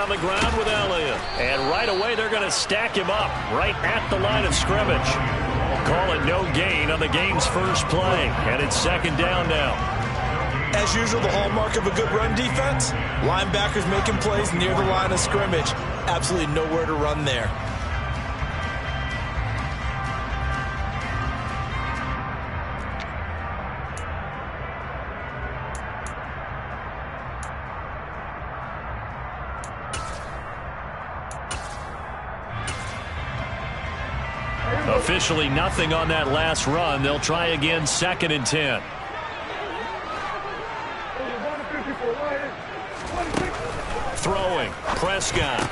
on the ground with Elliott. And right away, they're going to stack him up right at the line of scrimmage. Call it no gain on the game's first play. And it's second down now. As usual, the hallmark of a good run defense, linebackers making plays near the line of scrimmage. Absolutely nowhere to run there. Officially nothing on that last run. They'll try again, 2nd and 10. Throwing, Prescott.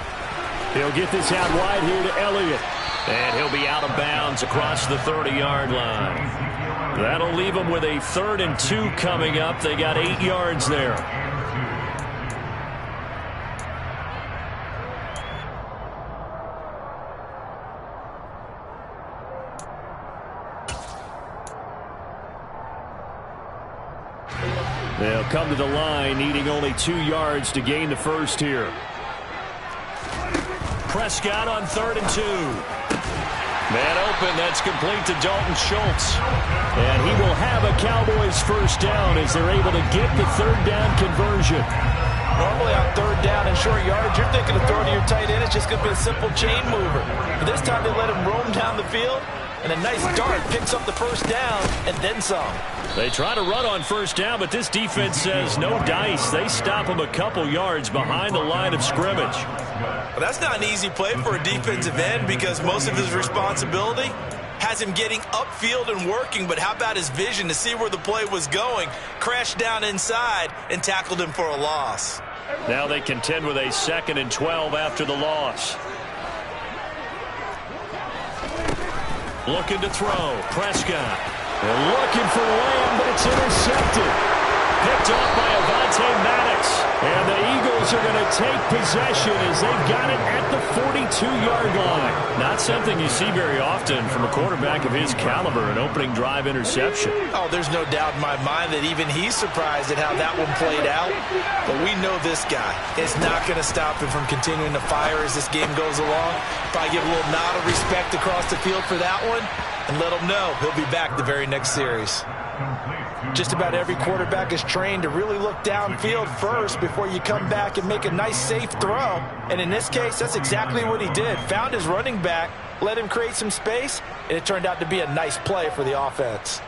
He'll get this out wide here to Elliott. And he'll be out of bounds across the 30-yard line. That'll leave them with a 3rd and 2 coming up. They got 8 yards there. They'll come to the line, needing only 2 yards to gain the first here. Prescott on 3rd and 2. Man open, that's complete to Dalton Schultz. And he will have a Cowboys first down as they're able to get the 3rd down conversion. Normally on 3rd down and short yards, you're thinking of throwing to your tight end. It's just going to be a simple chain mover. But this time they let him roam down the field. And a nice dart picks up the first down and then some. They try to run on first down, but this defense says no dice. They stop him a couple yards behind the line of scrimmage. Well, that's not an easy play for a defensive end because most of his responsibility has him getting upfield and working. But how about his vision to see where the play was going? Crashed down inside and tackled him for a loss. Now they contend with a 2nd and 12 after the loss. Looking to throw. Prescott. They're looking for Lamb, but it's intercepted. Picked off by Avonte Maddox. And the Eagles are going to take possession as they've got it at the 42-yard line. Not something you see very often from a quarterback of his caliber, an opening drive interception. Oh, there's no doubt in my mind that even he's surprised at how that one played out. But we know this guy is not going to stop him from continuing to fire as this game goes along. Probably give a little nod of respect across the field for that one and let him know he'll be back the very next series. Just about every quarterback is trained to really look downfield first before you come back and make a nice, safe throw. And in this case, that's exactly what he did. Found his running back, let him create some space, and it turned out to be a nice play for the offense.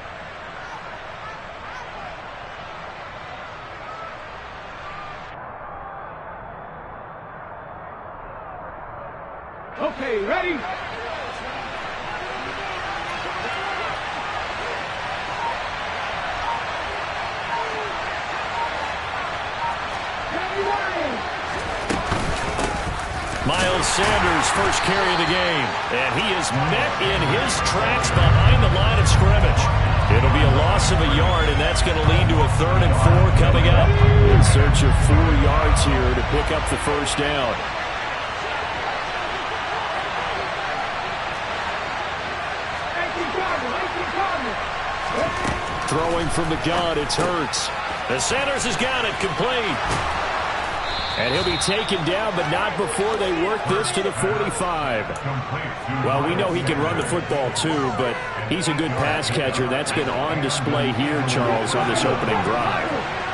Okay, ready? Miles Sanders' first carry of the game. And he is met in his tracks behind the line of scrimmage. It'll be a loss of a yard, and that's going to lead to a 3rd and 4 coming up. In search of 4 yards here to pick up the first down. Throwing from the gun, it's Hurts. And Sanders has got it complete. And he'll be taken down, but not before they work this to the 45. Well, we know he can run the football too, but he's a good pass catcher. That's been on display here, Charles, on this opening drive.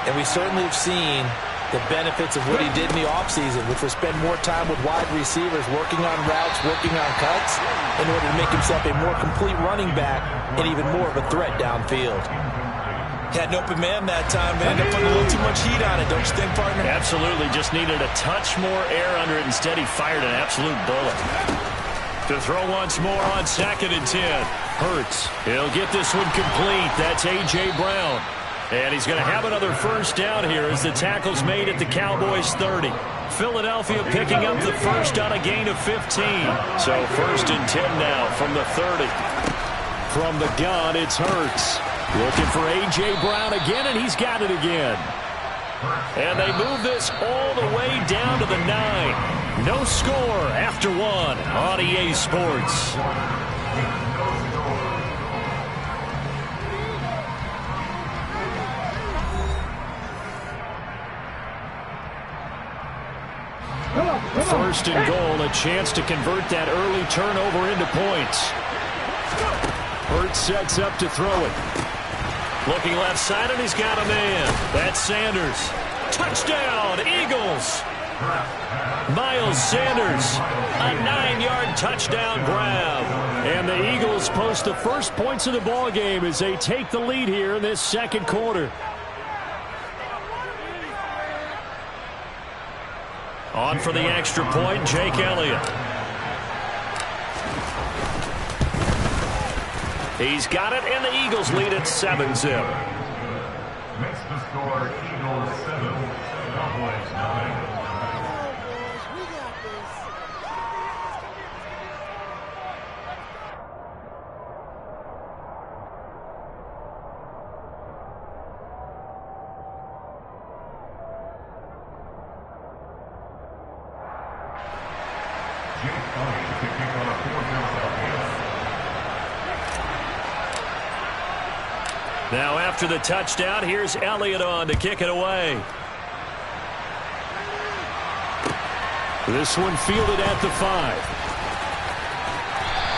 And we certainly have seen the benefits of what he did in the offseason, which was spend more time with wide receivers, working on routes, working on cuts, in order to make himself a more complete running back and even more of a threat downfield. Had an open man that time, but ended up putting a little too much heat on it, don't you think, partner? Absolutely. Just needed a touch more air under it. Instead, he fired an absolute bullet. To throw once more on 2nd and 10. Hurts. He'll get this one complete. That's A.J. Brown. And he's going to have another first down here as the tackle's made at the Cowboys 30. Philadelphia picking up the first on a gain of 15. So 1st and 10 now from the 30. From the gun, it's Hurts. Looking for A.J. Brown again, and he's got it again. And they move this all the way down to the 9. No score after 1 on EA Sports. Come on. first and goal, a chance to convert that early turnover into points. Hurts sets up to throw it. Looking left side, and he's got a man. That's Sanders. Touchdown, Eagles. Miles Sanders, a 9-yard touchdown grab. And the Eagles post the first points of the ball game as they take the lead here in this second quarter. On for the extra point, Jake Elliott. He's got it, and the Eagles lead at 7-0. Makes the score Eagles 7, Cowboys 9. Now after the touchdown, here's Elliott on to kick it away. This one fielded at the 5.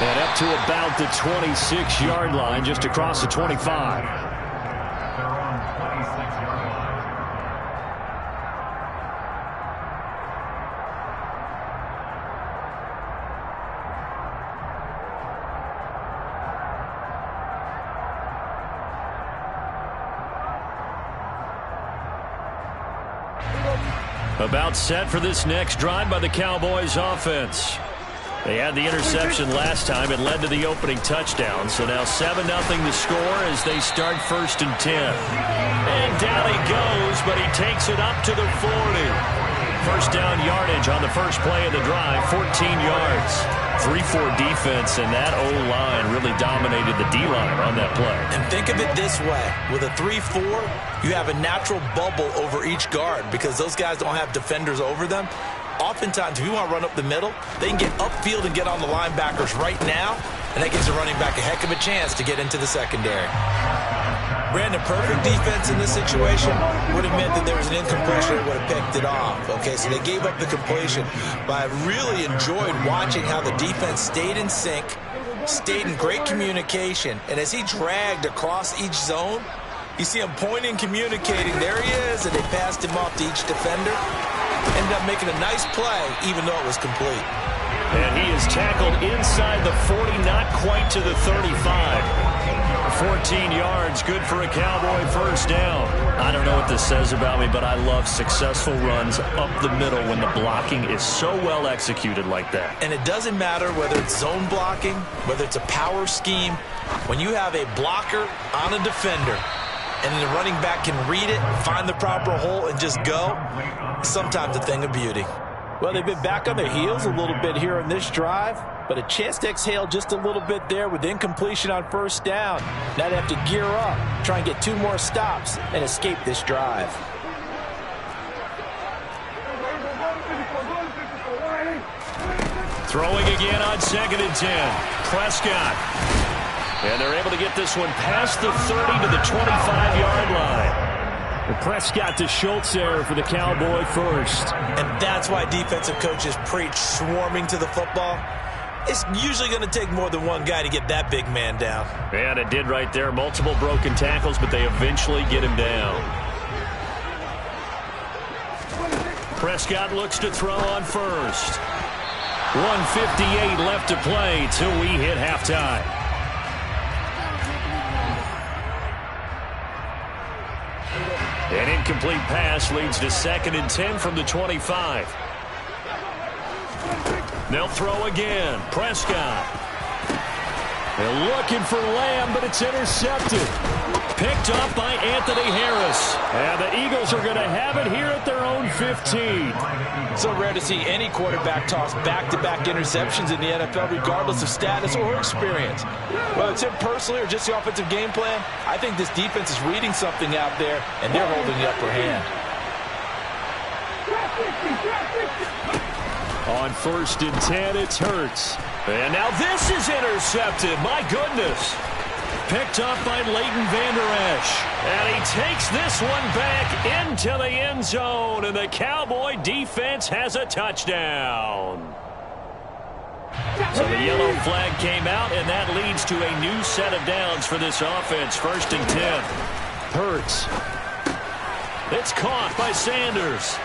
And up to about the 26-yard line, just across the 25. They're on 26-yard line. About set for this next drive by the Cowboys offense. They had the interception last time. It led to the opening touchdown. So now 7-0 the score as they start 1st and 10. And down he goes, but he takes it up to the 40. First down yardage on the first play of the drive, 14 yards. 3-4 defense, and that O-line really dominated the D-line on that play. And think of it this way. With a 3-4, you have a natural bubble over each guard because those guys don't have defenders over them. Oftentimes, if you want to run up the middle, they can get upfield and get on the linebackers right now, and that gives the running back a heck of a chance to get into the secondary. Brandon, perfect defense in this situation would have meant that there was an incompletion that would have picked it off. Okay, so they gave up the completion. But I really enjoyed watching how the defense stayed in sync, stayed in great communication, and as he dragged across each zone, you see him pointing, communicating. There he is, and they passed him off to each defender. Ended up making a nice play, even though it was complete. And he is tackled inside the 40, not quite to the 35. 14 yards, good for a Cowboy first down. I don't know what this says about me, but I love successful runs up the middle when the blocking is so well executed like that. And it doesn't matter whether it's zone blocking, whether it's a power scheme. When you have a blocker on a defender, and the running back can read it, find the proper hole, and just go, sometimes a thing of beauty. Well, they've been back on their heels a little bit here on this drive, but a chance to exhale just a little bit there with incompletion on first down. Now they have to gear up, try and get 2 more stops, and escape this drive. Throwing again on 2nd and 10. Prescott. And they're able to get this one past the 30 to the 25-yard line. Prescott to Schultz there for the Cowboy first. And that's why defensive coaches preach swarming to the football. It's usually going to take more than one guy to get that big man down. And it did right there. Multiple broken tackles, but they eventually get him down. Prescott looks to throw on first. 1:58 left to play till we hit halftime. An incomplete pass leads to 2nd and 10 from the 25. They'll throw again. Prescott. They're looking for Lamb, but it's intercepted. Picked up by Anthony Harris. And the Eagles are going to have it here at their own 15. So rare to see any quarterback toss back-to-back interceptions in the NFL, regardless of status or experience. Whether it's him personally or just the offensive game plan, I think this defense is reading something out there, and they're holding the upper hand. On 1st and 10, it's Hurts. And now this is intercepted. My goodness. picked up by Leighton Vander Esch. And he takes this one back into the end zone, and the Cowboy defense has a touchdown. So the yellow flag came out, and that leads to a new set of downs for this offense. 1st and 10. Hurts. It's caught by Sanders.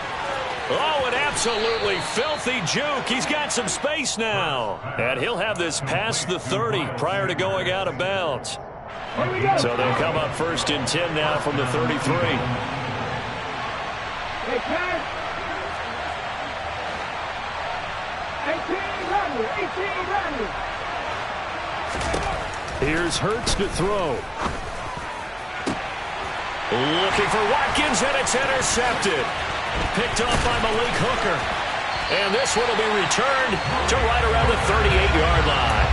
Oh, an absolutely filthy juke. He's got some space now. And he'll have this past the 30 prior to going out of bounds. So they'll come up 1st and 10 now from the 33. Here's Hurts to throw. Looking for Watkins, and it's intercepted. Picked off by Malik Hooker. And this one will be returned to right around the 38-yard line.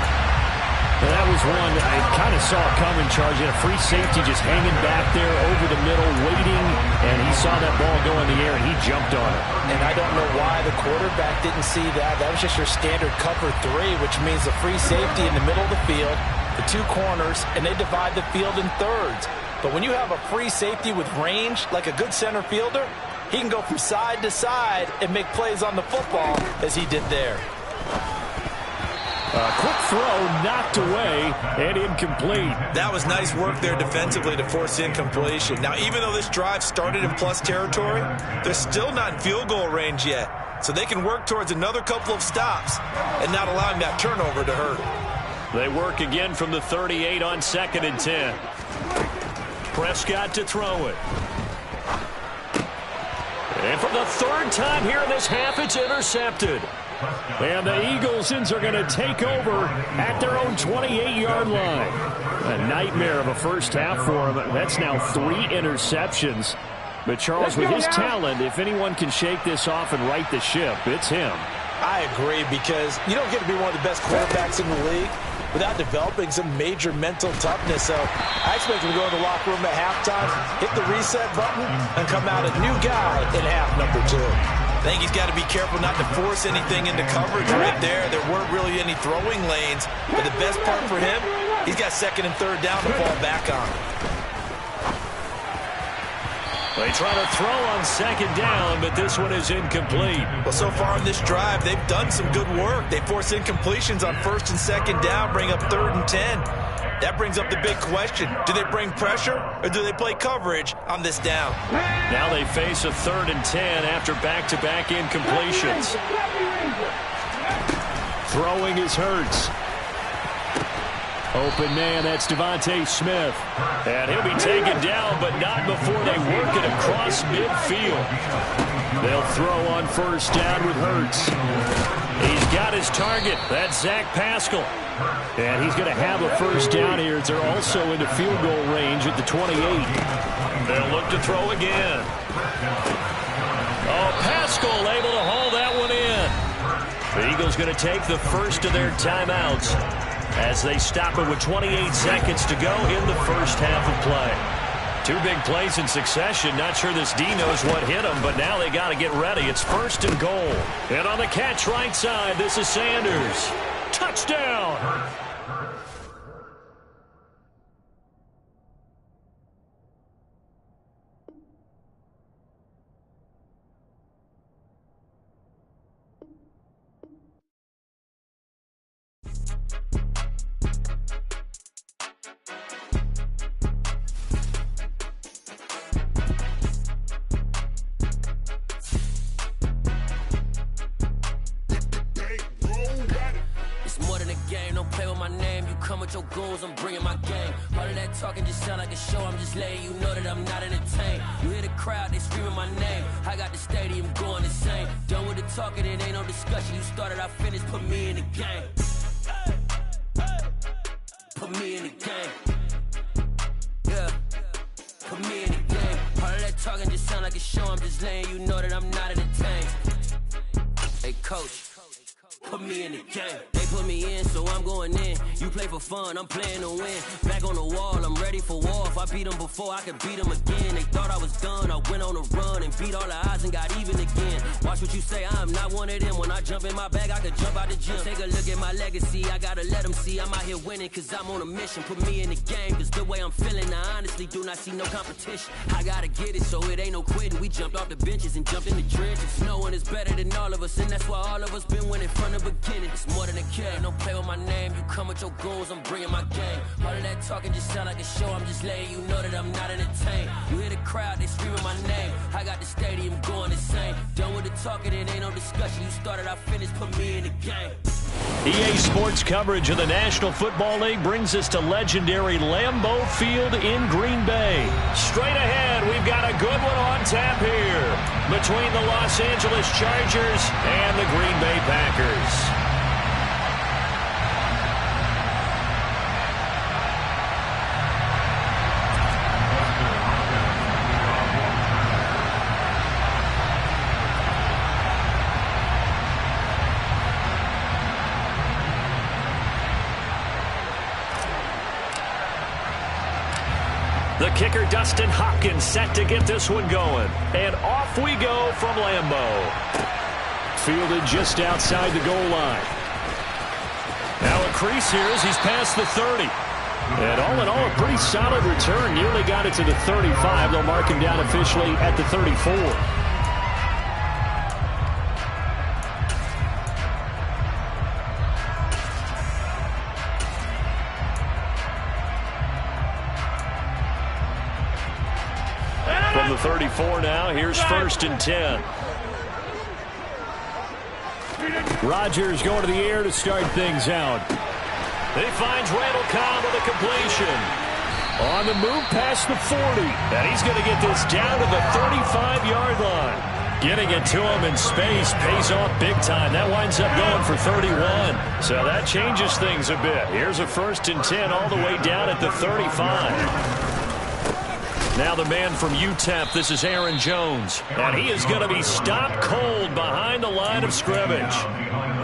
Well, that was one I kind of saw coming, charging a free safety just hanging back there over the middle, waiting, and he saw that ball go in the air, and he jumped on it. And I don't know why the quarterback didn't see that. That was just your standard cover 3, which means the free safety in the middle of the field, the 2 corners, and they divide the field in thirds. But when you have a free safety with range, like a good center fielder, he can go from side to side and make plays on the football as he did there. A quick throw knocked away and incomplete. That was nice work there defensively to force incompletion. Now, even though this drive started in plus territory, they're still not in field goal range yet. So they can work towards another couple of stops and not allowing that turnover to hurt. They work again from the 38 on 2nd and 10. Prescott to throw it. And for the 3rd time here in this half, it's intercepted. And the Eaglesons are going to take over at their own 28-yard line. A nightmare of a first half for them. That's now 3 interceptions. But Charles, with his talent, if anyone can shake this off and right the ship, it's him. I agree, because you don't get to be one of the best quarterbacks in the league without developing some major mental toughness. So I expect him to go in the locker room at halftime, hit the reset button, and come out a new guy in half number 2. I think he's got to be careful not to force anything into coverage right there. There weren't really any throwing lanes. But the best part for him, he's got 2nd and 3rd down to fall back on. They try to throw on 2nd down, but this one is incomplete. Well, so far in this drive, they've done some good work. They force incompletions on 1st and 2nd down, bring up 3rd and 10. That brings up the big question. Do they bring pressure or do they play coverage on this down? Now they face a 3rd and 10 after back-to-back incompletions. Throwing is Hurts. Open man, that's Devontae Smith. And he'll be taken down, but not before they work it across midfield. They'll throw on 1st down with Hurts. He's got his target. That's Zach Pascal. And he's going to have a 1st down here as they're also into field goal range at the 28. They'll look to throw again. Oh, Pascal able to haul that one in. The Eagles going to take the first of their timeouts as they stop it with 28 seconds to go in the first half of play. 2 big plays in succession. Not sure this D knows what hit him, but now they got to get ready. It's 1st and goal. And on the catch right side, this is Sanders. Touchdown! Your goals, I'm bringing my game. All of that talking just sound like a show. I'm just letting you know that I'm not entertained. You hear the crowd, they screaming my name. I got the stadium going insane. Done with the talking, it ain't no discussion. You started, I finished, put me in the game. Put me in the game. Yeah, put me in the game. All of that talking just sound like a show. I'm just letting you know that I'm not entertained. Hey, coach, put me in the game. They put me in, so I'm going in. You play for fun, I'm playing to win. Back on the wall, I'm ready for war. If I beat them before, I could beat them again. They thought I was done, I went on a run and beat all the odds and got even again. Watch what you say, I'm not one of them. When I jump in my bag, I could jump out the gym. Take a look at my legacy, I gotta let them see I'm out here winning, cause I'm on a mission. Put me in the game, cause the way I'm feeling, I honestly do not see no competition. I gotta get it, so it ain't no quitting. We jumped off the benches and jumped in the trenches. No one is better than all of us, and that's why all of us been winning from the beginning. It's more than a care, don't play with my name. You come with your goons, I'm bringing my game. All of that talking just sound like a show, I'm just letting you know that I'm not entertained. You hear the crowd, they screaming my name. I got the stadium going insane. Done with the talking, it ain't no discussion. You started, I finished, put me in the game. EA Sports coverage of the National Football League brings us to legendary Lambeau Field in Green Bay. Straight ahead, we've got a good one on tap here between the Los Angeles Chargers and the Green Bay Packers. The kicker, Dustin Hopkins, set to get this one going. And off we go from Lambeau. Fielded just outside the goal line. Now a crease here as he's past the 30. And all in all, a pretty solid return. Nearly got it to the 35. They'll mark him down officially at the 34. From the 34 now, here's 1st and 10. Rodgers going to the air to start things out. He finds Randall Cobb with a completion. On the move past the 40. And he's going to get this down to the 35-yard line. Getting it to him in space pays off big time. That winds up going for 31. So that changes things a bit. Here's a 1st and 10 all the way down at the 35. Now the man from UTEP, this is Aaron Jones. And he is going to be stopped cold behind the line of scrimmage.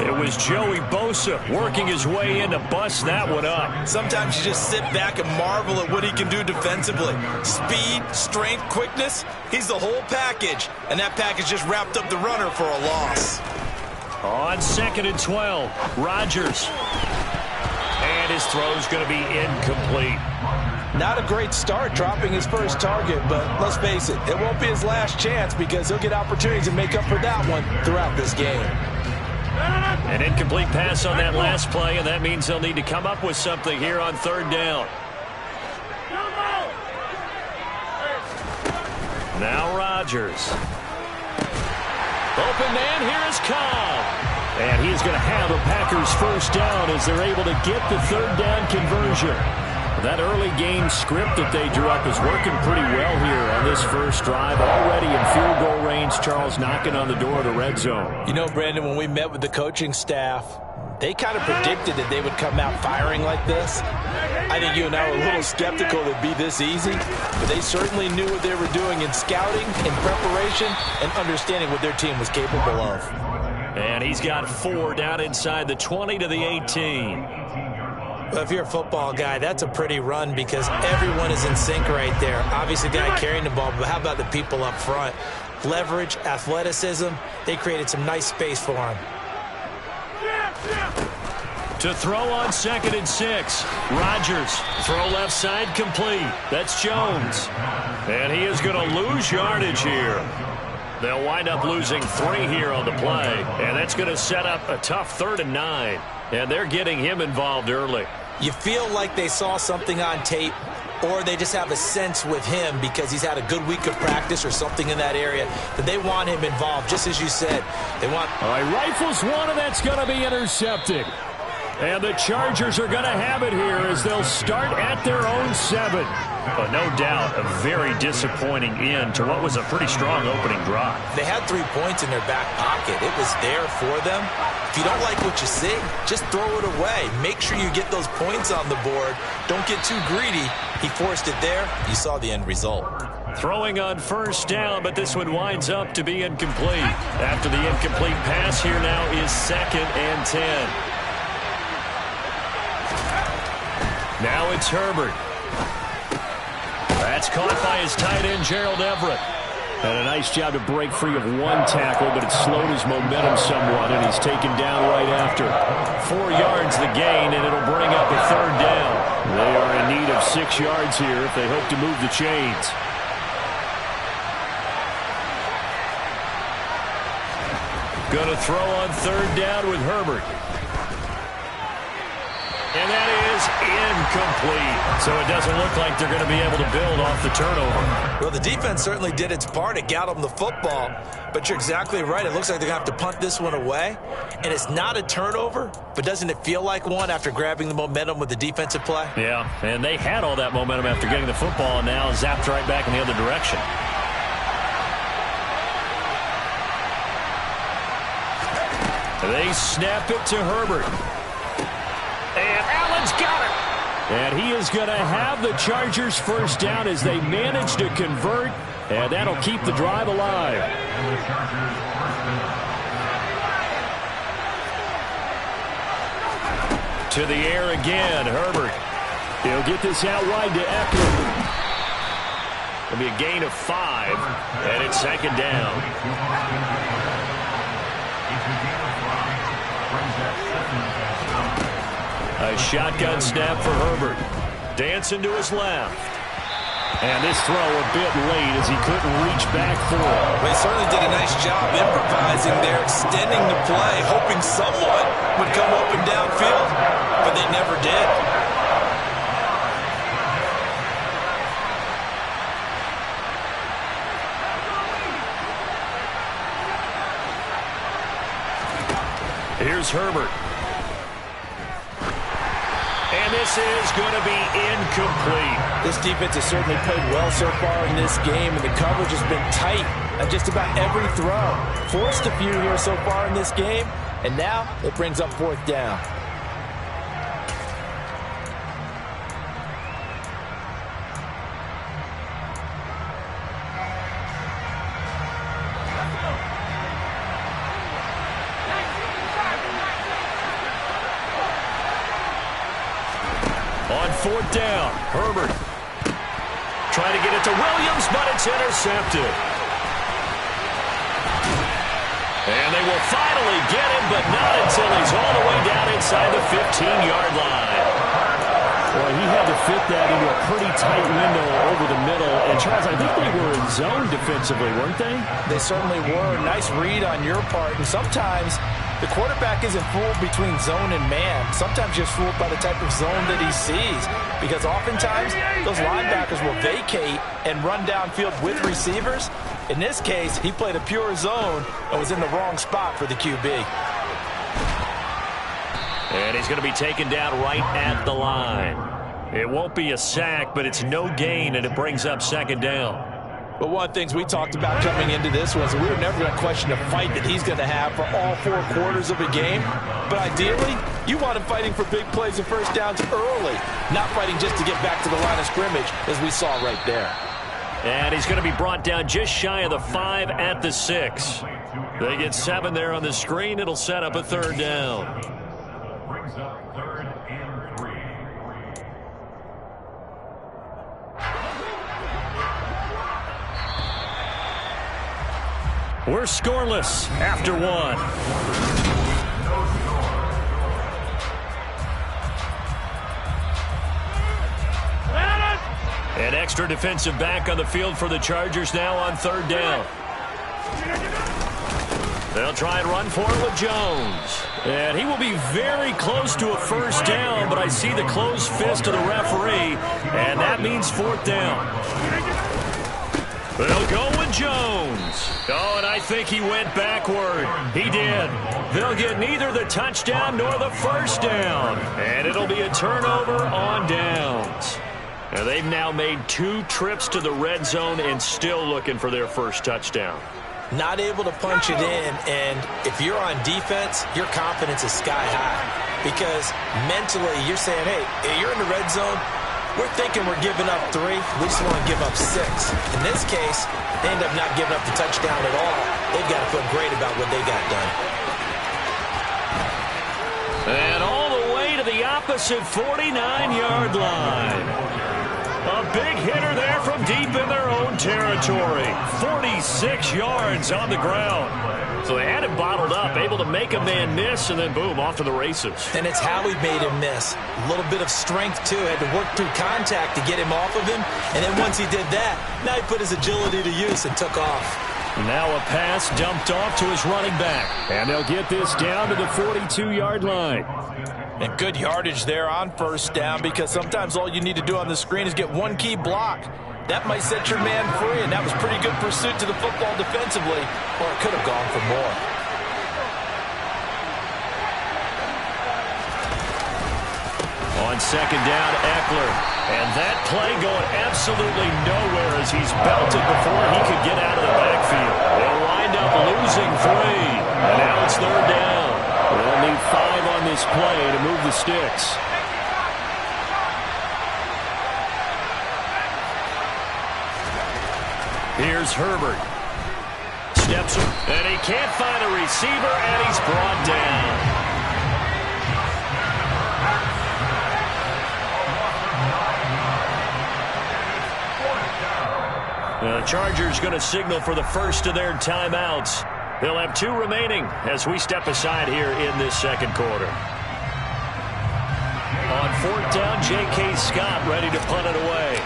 It was Joey Bosa working his way in to bust that one up. Sometimes you just sit back and marvel at what he can do defensively. Speed, strength, quickness, he's the whole package. And that package just wrapped up the runner for a loss. On 2nd and 12, Rodgers. And his throw's going to be incomplete. Not a great start dropping his first target, but let's face it, it won't be his last chance because he'll get opportunities to make up for that one throughout this game. An incomplete pass on that last play, and that means they'll need to come up with something here on 3rd down. Now Rodgers. Open man, here is Cobb. And he's going to have a Packers 1st down as they're able to get the 3rd down conversion. That early game script that they drew up is working pretty well here on this first drive. Already in field goal range, Charles knocking on the door of the red zone. You know, Brandon, when we met with the coaching staff, they kind of predicted that they would come out firing like this. I think you and I were a little skeptical it would be this easy, but they certainly knew what they were doing in scouting, in preparation, and understanding what their team was capable of. And he's got 4 down inside the 20 to the 18. Well, if you're a football guy, that's a pretty run because everyone is in sync right there. Obviously, the guy carrying the ball, but how about the people up front? Leverage, athleticism, they created some nice space for him. To throw on 2nd and 6. Rodgers, throw left side complete. That's Jones. And he is going to lose yardage here. They'll wind up losing 3 here on the play, and that's going to set up a tough 3rd and 9. And they're getting him involved early. You feel like they saw something on tape, or they just have a sense with him because he's had a good week of practice or something in that area that they want him involved, just as you said. They want... All right, rifles one, and that's going to be intercepted. And the Chargers are going to have it here as they'll start at their own 7. But no doubt, a very disappointing end to what was a pretty strong opening drive. They had 3 points in their back pocket. It was there for them. If you don't like what you see, just throw it away. Make sure you get those points on the board. Don't get too greedy. He forced it there. You saw the end result. Throwing on 1st down, but this one winds up to be incomplete. After the incomplete pass, here now is 2nd and 10. Now it's Herbert. That's caught by his tight end, Gerald Everett. And a nice job to break free of one tackle, but it slowed his momentum somewhat, and he's taken down right after. 4 yards the gain, and it'll bring up a third down. They are in need of 6 yards here if they hope to move the chains. Going to throw on third down with Herbert. And that is incomplete. So it doesn't look like they're going to be able to build off the turnover. Well, the defense certainly did its part. It got them the football. But you're exactly right. It looks like they're going to have to punt this one away. And it's not a turnover, but doesn't it feel like one after grabbing the momentum with the defensive play? Yeah, and they had all that momentum after getting the football and now zapped right back in the other direction. They snap it to Herbert. And Allen's got it. And he is going to have the Chargers first down as they manage to convert. And that'll keep the drive alive. And the Chargers first down. To the air again, Herbert. He'll get this out wide to Eckler. It'll be a gain of 5, and it's second down. A shotgun snap for Herbert. Dancing to his left. And this throw a bit late as he couldn't reach back for it. They certainly did a nice job improvising there, extending the play, hoping someone would come open downfield, but they never did. Here's Herbert. And this is going to be incomplete. This defense has certainly played well so far in this game, and the coverage has been tight on just about every throw. Forced a few here so far in this game, and now it brings up fourth down. On fourth down, Herbert trying to get it to Williams, but it's intercepted. And they will finally get him, but not until he's all the way down inside the 15-yard line. Well, he had to fit that into a pretty tight window over the middle. And, Charles, I think they were in zone defensively, weren't they? They certainly were. Nice read on your part. And sometimes the quarterback isn't fooled between zone and man. Sometimes just fooled by the type of zone that he sees. Because oftentimes, those linebackers will vacate and run downfield with receivers. In this case, he played a pure zone and was in the wrong spot for the QB. And he's going to be taken down right at the line. It won't be a sack, but it's no gain, and it brings up second down. But one of the things we talked about coming into this was we were never going to question the fight that he's going to have for all 4 quarters of a game. But ideally, you want him fighting for big plays and first downs early, not fighting just to get back to the line of scrimmage, as we saw right there. And he's going to be brought down just shy of the 5 at the 6. They get 7 there on the screen. It'll set up a third down. Brings up 3rd and 3. We're scoreless after 1. An extra defensive back on the field for the Chargers now on third down. They'll try and run for it with Jones. And he will be very close to a first down, but I see the closed fist of the referee, and that means fourth down. They'll go with Jones. Oh, and I think he went backward. He did. They'll get neither the touchdown nor the first down. And it'll be a turnover on downs. And they've now made 2 trips to the red zone and still looking for their first touchdown. Not able to punch it in, and if you're on defense, your confidence is sky high. Because mentally, you're saying, hey, you're in the red zone, we're thinking we're giving up 3, we just want to give up 6. In this case, they end up not giving up the touchdown at all. They've got to feel great about what they got done. And all the way to the opposite opposite 49-yard line. A big hitter there from deep in their own territory. 46 yards on the ground. So they had him bottled up, able to make a man miss, and then boom, off to the races. And it's how he made him miss. A little bit of strength, too. Had to work through contact to get him off of him. And then once he did that, now he put his agility to use and took off. Now a pass dumped off to his running back. And they'll get this down to the 42-yard line. And good yardage there on first down, because sometimes all you need to do on the screen is get one key block. That might set your man free, and that was pretty good pursuit to the football defensively, or it could have gone for more. On second down, Eckler. And that play going absolutely nowhere as he's belted before he could get out of the backfield. They'll wind up losing 3. And now it's third down. They'll need 5 on this play to move the sticks. Here's Herbert. Steps, and he can't find a receiver, and he's brought down. The Chargers going to signal for the first of their timeouts. They'll have 2 remaining as we step aside here in this second quarter. On fourth down, J.K. Scott ready to punt it away.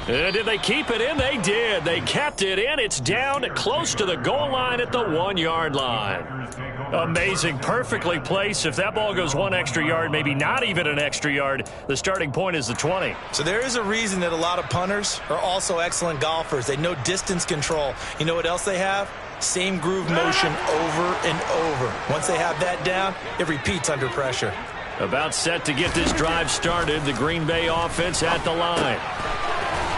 Did they keep it in? They did. They kept it in. It's down close to the goal line at the 1-yard line. Amazing. Perfectly placed. If that ball goes 1 extra yard, maybe not even an extra yard, the starting point is the 20. So there is a reason that a lot of punters are also excellent golfers. They know distance control. You know what else they have? Same groove motion over and over. Once they have that down, it repeats under pressure. About set to get this drive started. The Green Bay offense at the line.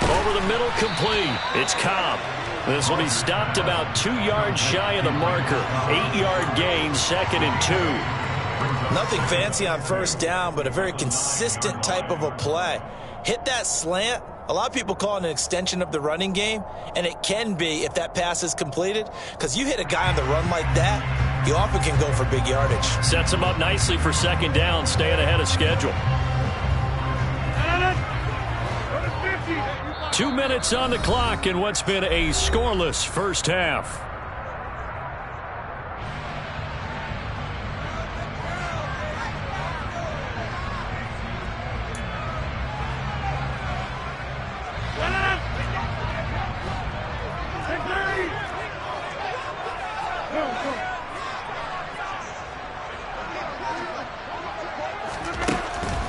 Over the middle, complete. It's Cobb. This will be stopped about 2 yards shy of the marker. 8-yard gain, 2nd and 2. Nothing fancy on first down, but a very consistent type of a play. Hit that slant. A lot of people call it an extension of the running game, and it can be if that pass is completed, because you hit a guy on the run like that, you often can go for big yardage. Sets him up nicely for second down, staying ahead of schedule. 2 minutes on the clock in what's been a scoreless first half.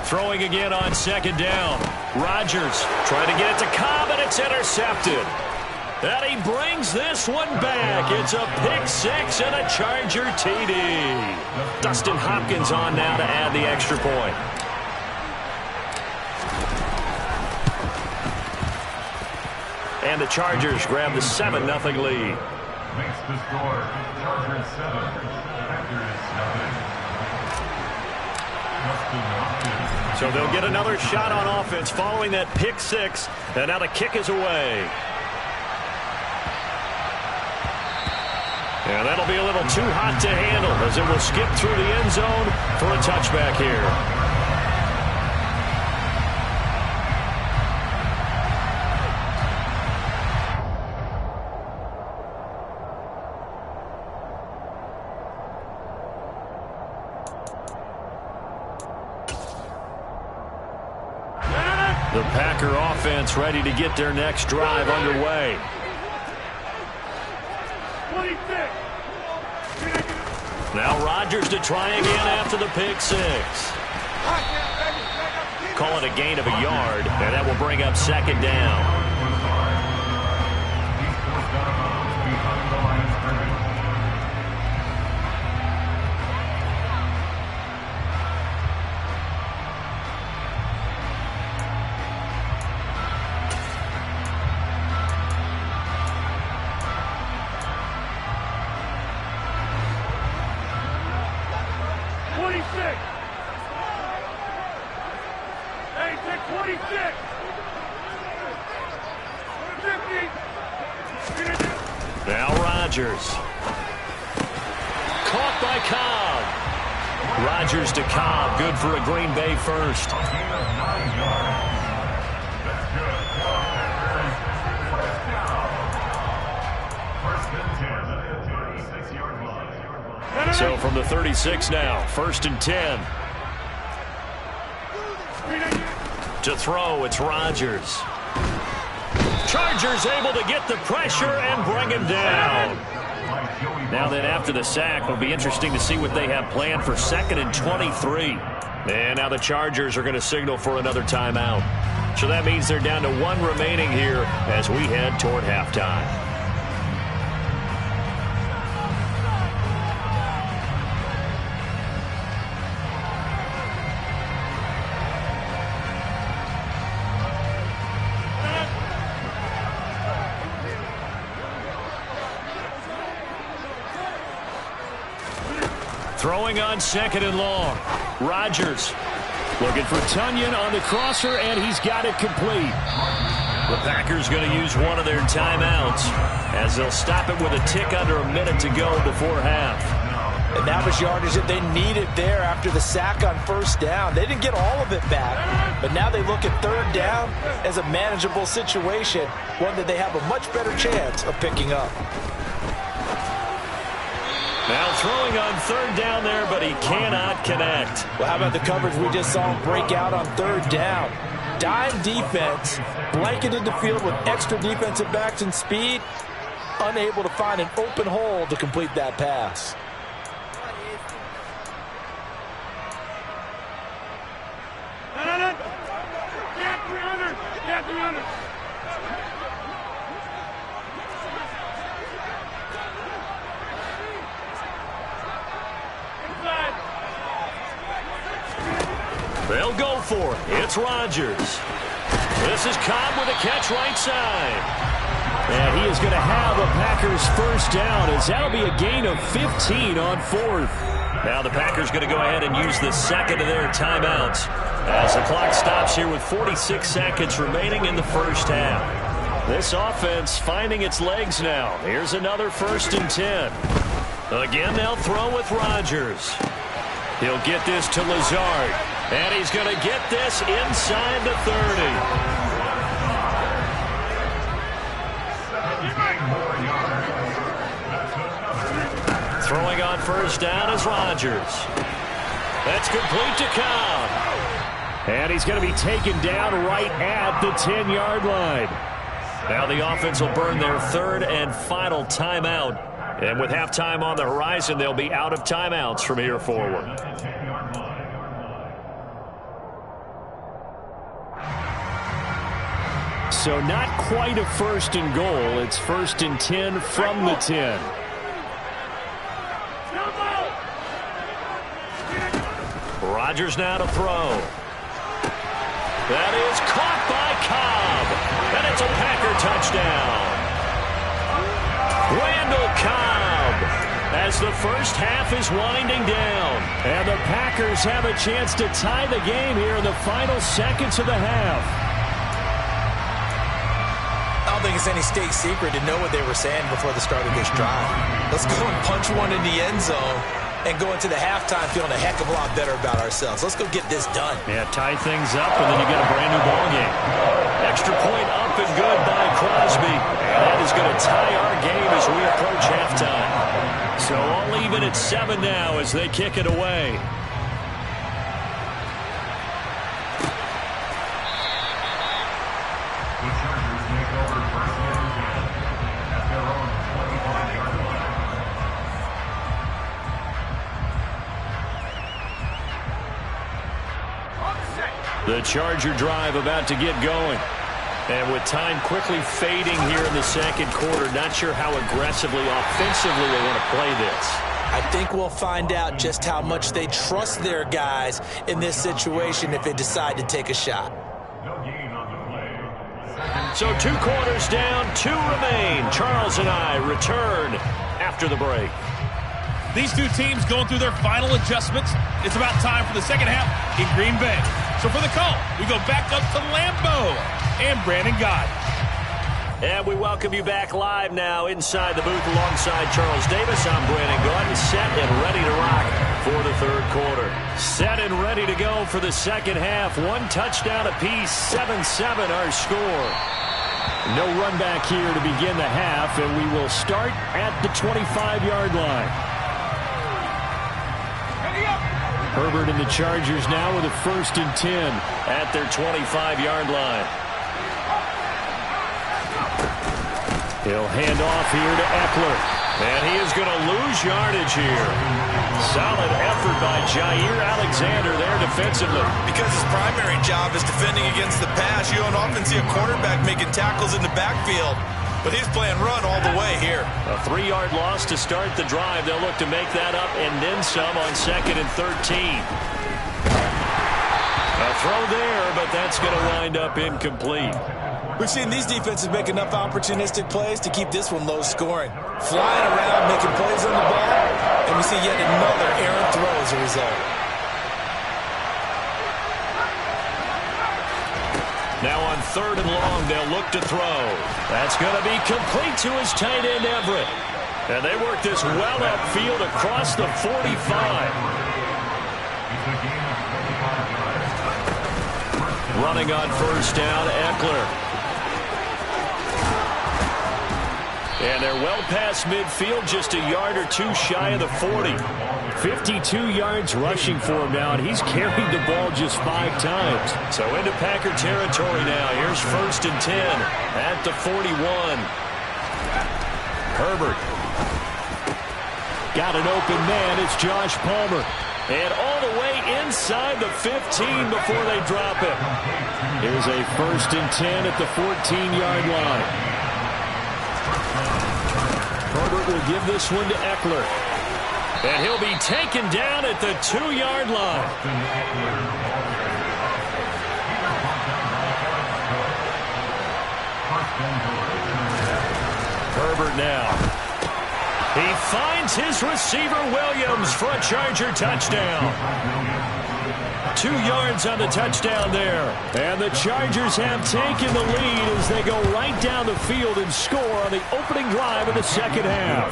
Throwing again on second down. Rodgers trying to get it to Cobb, and it's intercepted. And he brings this one back. It's a pick 6 and a Charger TD. Dustin Hopkins on now to add the extra point. And the Chargers grab the 7-0 lead. Makes the score. Chargers 7, Packers 0. So they'll get another shot on offense following that pick 6. And now the kick is away. And that'll be a little too hot to handle as it will skip through the end zone for a touchback here. The Packer offense ready to get their next drive underway. Now Rodgers to try again after the pick 6. Call it a gain of a yard, and that will bring up second down. Rodgers. Caught by Cobb. Rodgers to Cobb. Good for a Green Bay first. A gain of 9 yards. That's good. First down. First and 10 at the 36-yard line. So from the 36 now, first and 10. To throw, it's Rodgers. Chargers able to get the pressure and bring him down. Now then, after the sack, it'll be interesting to see what they have planned for 2nd and 23. And now the Chargers are going to signal for another timeout. So that means they're down to 1 remaining here as we head toward halftime. Throwing on 2nd and long. Rodgers looking for Tonyan on the crosser, and he's got it complete. The Packers going to use one of their timeouts as they'll stop it with a tick under a minute to go before half. And that was yardage that they needed there after the sack on first down. They didn't get all of it back, but now they look at 3rd down as a manageable situation, one that they have a much better chance of picking up. Now throwing on 3rd down there, but he cannot connect. Well, how about the coverage we just saw him break out on 3rd down? Dime defense, blanketed the field with extra defensive backs and speed, unable to find an open hole to complete that pass. They'll go for it. It's Rodgers. This is Cobb with a catch right side. And he is going to have a Packers first down as that'll be a gain of 15 on 4th. Now the Packers going to go ahead and use the 2nd of their timeouts as the clock stops here with 46 seconds remaining in the first half. This offense finding its legs now. Here's another 1st and 10. Again, they'll throw with Rodgers. He'll get this to Lazard. And he's going to get this inside the 30. Throwing on first down is Rodgers. That's complete to Cobb. And he's going to be taken down right at the 10-yard line. Now the offense will burn their 3rd and final timeout. And with halftime on the horizon, they'll be out of timeouts from here forward. So not quite a 1st and goal. It's 1st and 10 from the 10. Rodgers now to throw. That is caught by Cobb. And it's a Packer touchdown. Randall Cobb as the first half is winding down. And the Packers have a chance to tie the game here in the final seconds of the half. I don't think it's any state secret to know what they were saying before the start of this drive. Let's go and punch one in the end zone and go into the halftime feeling a heck of a lot better about ourselves. Let's go get this done. Yeah, tie things up, and then you get a brand-new ball game. Extra point up and good by Crosby. And that is going to tie our game as we approach halftime. So all even at 7 now as they kick it away. The Charger drive about to get going. And with time quickly fading here in the 2nd quarter, not sure how aggressively, offensively they want to play this. I think we'll find out just how much they trust their guys in this situation if they decide to take a shot. So 2 quarters down, 2 remain. Charles and I return after the break. These two teams going through their final adjustments. It's about time for the second half in Green Bay. So for the call, we go back up to Lambeau and Brandon Gaudin. And we welcome you back live now inside the booth alongside Charles Davis. I'm Brandon Gaudin, set and ready to rock for the third quarter. Set and ready to go for the second half. One touchdown apiece, 7-7 our score. No run back here to begin the half, and we will start at the 25-yard line. Herbert and the Chargers now with a 1st and 10 at their 25-yard line. He'll hand off here to Eckler. And he is going to lose yardage here. Solid effort by Jair Alexander there defensively. Because his primary job is defending against the pass, you don't often see a quarterback making tackles in the backfield. But he's playing run all the way here. A 3-yard loss to start the drive. They'll look to make that up and then some on 2nd and 13. A throw there, but that's going to wind up incomplete. We've seen these defenses make enough opportunistic plays to keep this one low scoring. Flying around, making plays on the ball, and we see yet another errant throw as a result. Now on 3rd and long, they'll look to throw. That's going to be complete to his tight end, Everett. And they work this well upfield across the 45. Running on 1st down, Eckler. And they're well past midfield, just a yard or two shy of the 40. 52 yards rushing for him now, and he's carried the ball just 5 times. So into Packer territory now. Here's 1st and 10 at the 41. Herbert. Got an open man. It's Josh Palmer. And all the way inside the 15 before they drop him. Here's a 1st and 10 at the 14-yard line. Herbert will give this one to Eckler. And he'll be taken down at the 2-yard line. Herbert now. He finds his receiver, Williams, for a Charger touchdown. 2 yards on the touchdown there. And the Chargers have taken the lead as they go right down the field and score on the opening drive of the second half.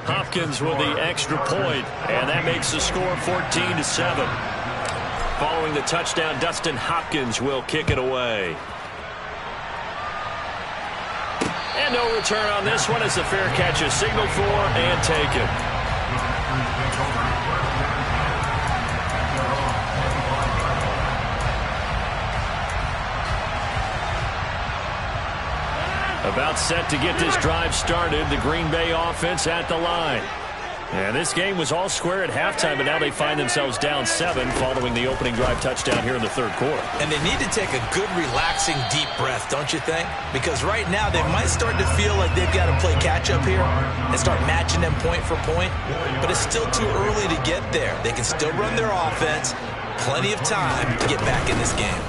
Hopkins with the extra point, and that makes the score 14-7. Following the touchdown, Dustin Hopkins will kick it away. And no return on this one as the fair catch is signaled for and taken. About set to get this drive started, the Green Bay offense at the line. And this game was all square at halftime, but now they find themselves down 7 following the opening drive touchdown here in the third quarter. And they need to take a good, relaxing, deep breath, don't you think? Because right now they might start to feel like they've got to play catch-up here and start matching them point for point. But it's still too early to get there. They can still run their offense. Plenty of time to get back in this game.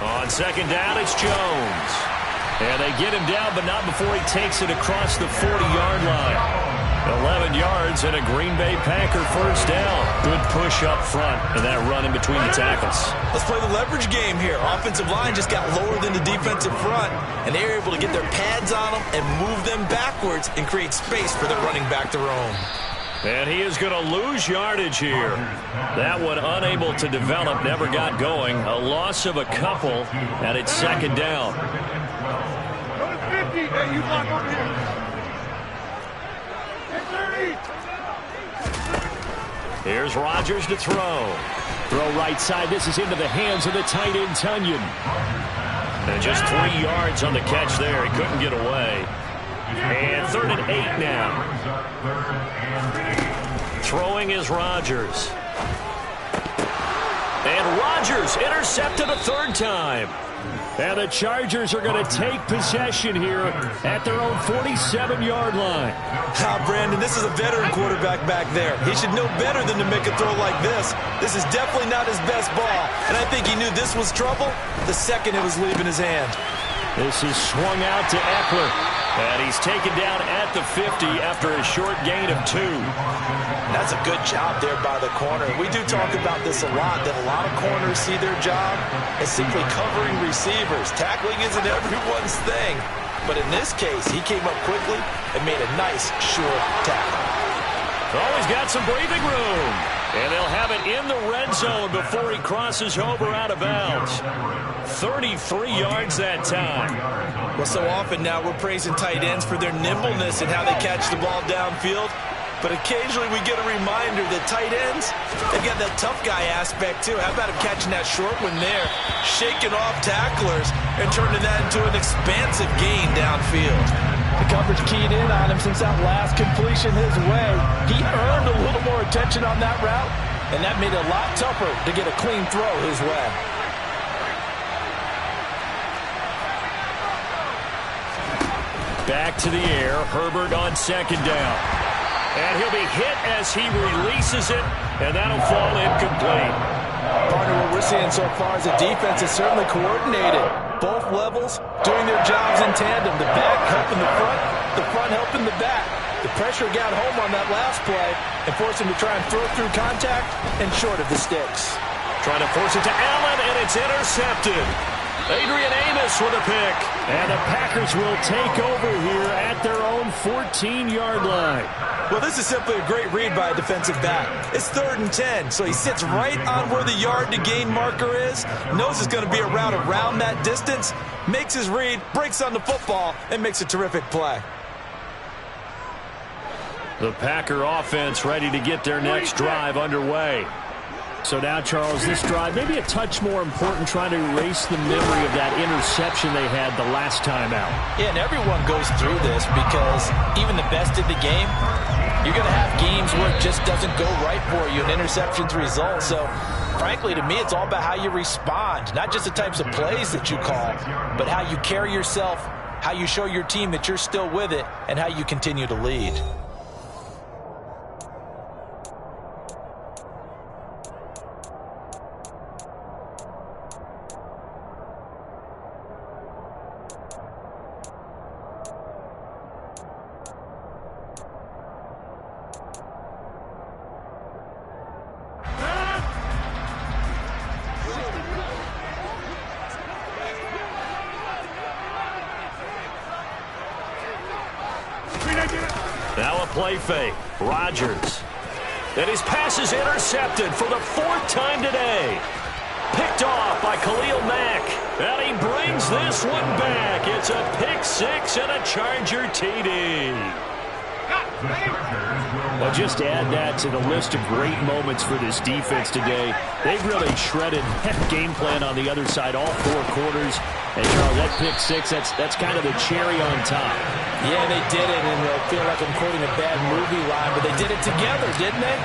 On 2nd down, it's Jones. And they get him down, but not before he takes it across the 40-yard line. 11 yards and a Green Bay Packer 1st down. Good push up front and that run in between the tackles. Let's play the leverage game here. Offensive line just got lower than the defensive front, and they were able to get their pads on them and move them backwards and create space for the running back to roam. And he is going to lose yardage here. That one unable to develop, never got going. A loss of a couple, and it's 2nd down. Hey, you block over here. Here's Rodgers to throw. Throw right side. This is into the hands of the tight end, Tunyon. And just 3 yards on the catch there. He couldn't get away. And 3rd and 8 now. Throwing is Rodgers. And Rodgers intercepted a 3rd time. And the Chargers are going to take possession here at their own 47-yard line. Brandon, this is a veteran quarterback back there. He should know better than to make a throw like this. This is definitely not his best ball. And I think he knew this was trouble the second it was leaving his hand. This is swung out to Eckler. And he's taken down at the 50 after a short gain of 2. That's a good job there by the corner. We do talk about this a lot, that a lot of corners see their job as simply covering receivers. Tackling isn't everyone's thing. But in this case, he came up quickly and made a nice, sure tackle. Oh, he's got some breathing room. And they'll have it in the red zone before he crosses over out of bounds. 33 yards that time. Well, so often now we're praising tight ends for their nimbleness and how they catch the ball downfield. But occasionally we get a reminder that tight ends, they've got that tough guy aspect too. How about him catching that short one there, shaking off tacklers, and turning that into an expansive gain downfield? The coverage keyed in on him since that last completion his way. He earned a little more attention on that route, and that made it a lot tougher to get a clean throw his way. Back to the air, Herbert on second down. And he'll be hit as he releases it, and that'll fall incomplete. Partner, what we're seeing so far is the defense is certainly coordinated. Both levels doing their jobs in tandem. The back helping the front helping the back. The pressure got home on that last play and forced him to try and throw through contact and short of the sticks. Trying to force it to Allen, and it's intercepted. Adrian Amos with a pick. And the Packers will take over here at their own 14-yard line. Well, this is simply a great read by a defensive back. It's 3rd and 10, so he sits right on where the yard-to-gain marker is, knows it's going to be a route around that distance, makes his read, breaks on the football, and makes a terrific play. The Packer offense ready to get their next drive underway. So now, Charles, this drive maybe a touch more important, trying to erase the memory of that interception they had the last time out. Yeah, and everyone goes through this because even the best of the game, you're going to have games where it just doesn't go right for you, and interceptions result. So, frankly, to me, it's all about how you respond, not just the types of plays that you call, but how you carry yourself, how you show your team that you're still with it, and how you continue to lead. Now a play fake. Rodgers. And his pass is intercepted for the 4th time today. Picked off by Khalil Mack. And he brings this one back. It's a pick 6 and a Charger TD. Well, just add that to the list of great moments for this defense today. They've really shredded that game plan on the other side all 4 quarters. And, Charles, that pick 6, that's kind of the cherry on top. Yeah, they did it, and I feel like I'm quoting a bad movie line, but they did it together, didn't they?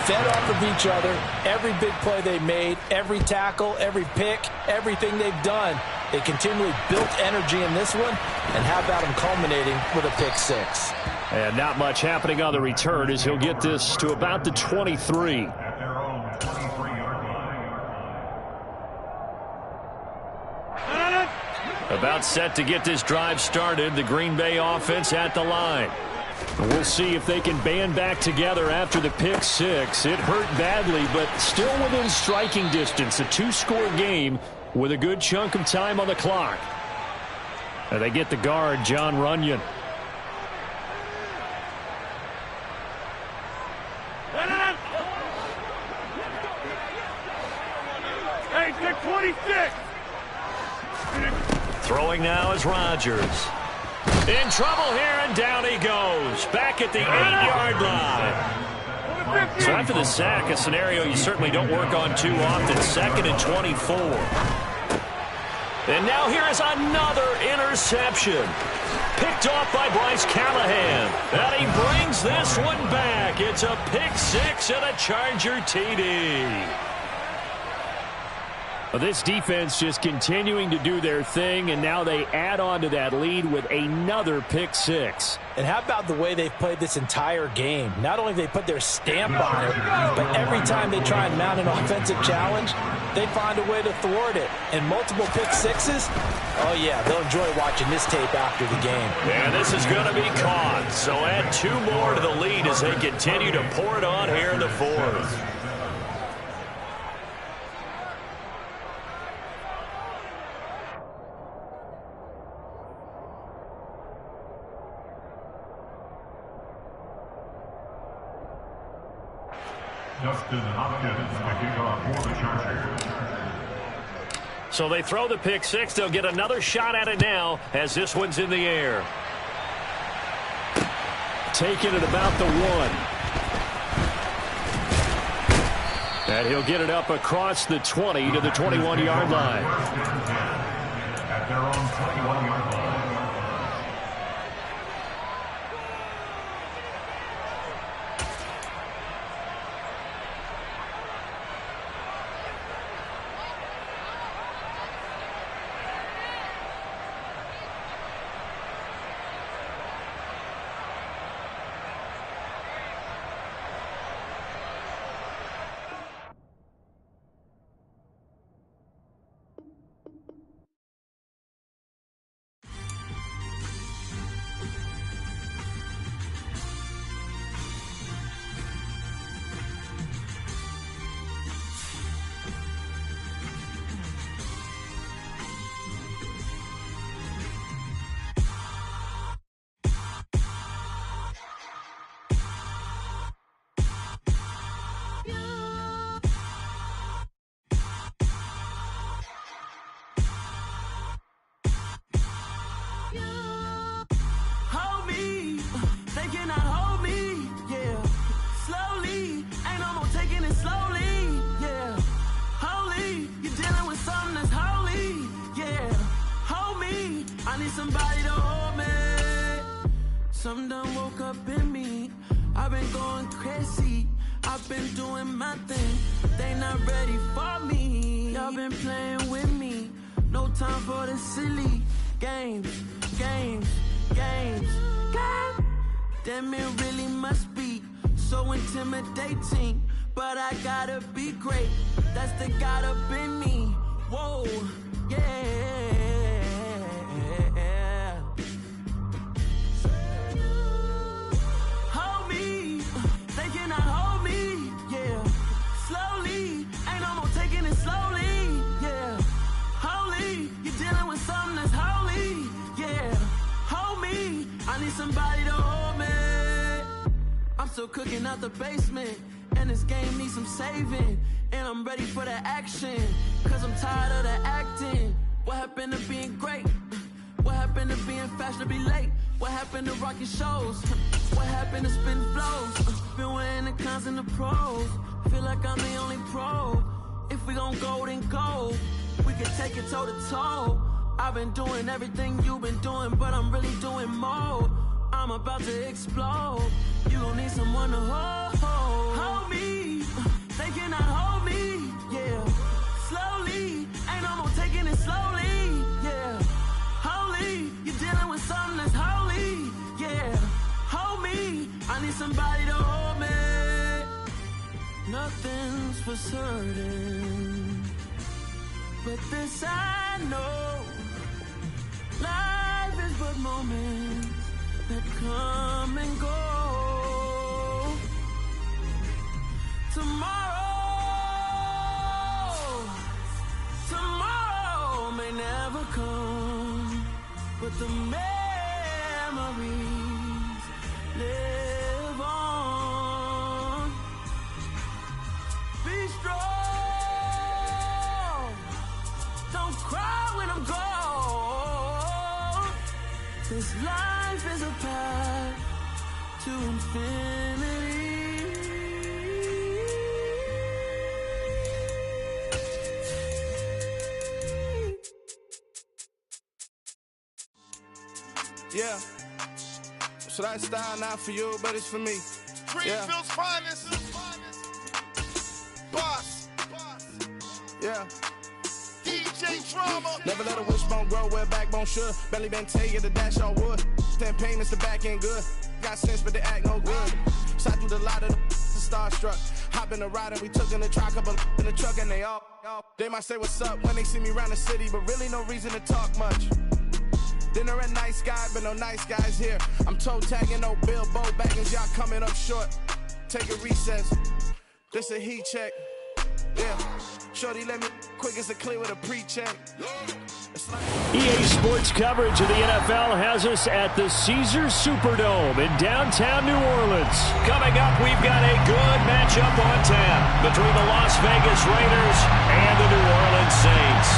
Fed off of each other, every big play they made, every tackle, every pick, everything they've done. They continually built energy in this one, and how about them culminating with a pick 6? And not much happening on the return as he'll get this to about the 23. At their own 23-yard line. About set to get this drive started. The Green Bay offense at the line. We'll see if they can band back together after the pick 6. It hurt badly, but still within striking distance. A 2-score game with a good chunk of time on the clock. And they get the guard, John Runyon. Hey, pick 26! Throwing now is Rodgers. In trouble here, and down he goes. Back at the 8-yard line. So after the sack, a scenario you certainly don't work on too often. 2nd and 24. And now here is another interception. Picked off by Bryce Callahan. And he brings this one back. It's a pick 6 and a Charger TD. This defense just continuing to do their thing, and now they add on to that lead with another pick 6. And how about the way they've played this entire game? Not only have they put their stamp on it, but every time they try and mount an offensive challenge, they find a way to thwart it. And multiple pick 6s, oh yeah, they'll enjoy watching this tape after the game. And this is going to be caught. So add 2 more to the lead as they continue to pour it on here in the 4th. Dustin Hopkins, the kickoff for the Chargers. So they throw the pick six. They'll get another shot at it now as this one's in the air. Taking it about the 1. And he'll get it up across the 20 to the 21-yard line. At their own 21-yard line. Somebody to hold me. Something done woke up in me. I've been going crazy. I've been doing my thing. They not ready for me. Y'all been playing with me. No time for the silly games. Damn, it really must be so intimidating. But I gotta be great. That's the God up in me. Whoa, yeah. Somebody to hold me. I'm still cooking out the basement, and this game needs some saving. And I'm ready for the action, cause I'm tired of the acting. What happened to being great? What happened to being fashionably late? What happened to rocking shows? What happened to spin flows? Been wearing the cons and the pros. Feel like I'm the only pro. If we gon' go, then go. We can take it toe to toe. I've been doing everything you've been doing, but I'm really doing more. I'm about to explode. You gon' need someone to hold me. They cannot hold me, yeah. Slowly, ain't no more taking it slowly, yeah. Holy, you're dealing with something that's holy, yeah. Hold me, I need somebody to hold me. Nothing's for certain, but this I know. Life is but moments that come and go. Tomorrow may never come, but the memories live on. Be strong, don't cry when I'm gone, 'cause life is a path to infinity. Yeah, so that style not for you, but it's for me. Greenfield's finest. Boss. Yeah. DJ Drama. Never let a wishbone grow where a backbone should. Belly been tell you the dash all wood. 10 payments, the back end good. Got sense, but they act no good. Shot through the lot of the starstruck. Hop in the ride and we took in the truck, up in the truck, and they might say what's up when they see me around the city, but really no reason to talk much. Dinner at Nice Guy, but no nice guys here. I'm toe tagging, no Bilbo baggins, y'all coming up short. Take a recess. This a heat check. Yeah, shorty let me Quick as a clear with a pre-check. EA Sports coverage of the NFL has us at the Caesars Superdome in downtown New Orleans. Coming up, we've got a good matchup on tap between the Las Vegas Raiders and the New Orleans Saints.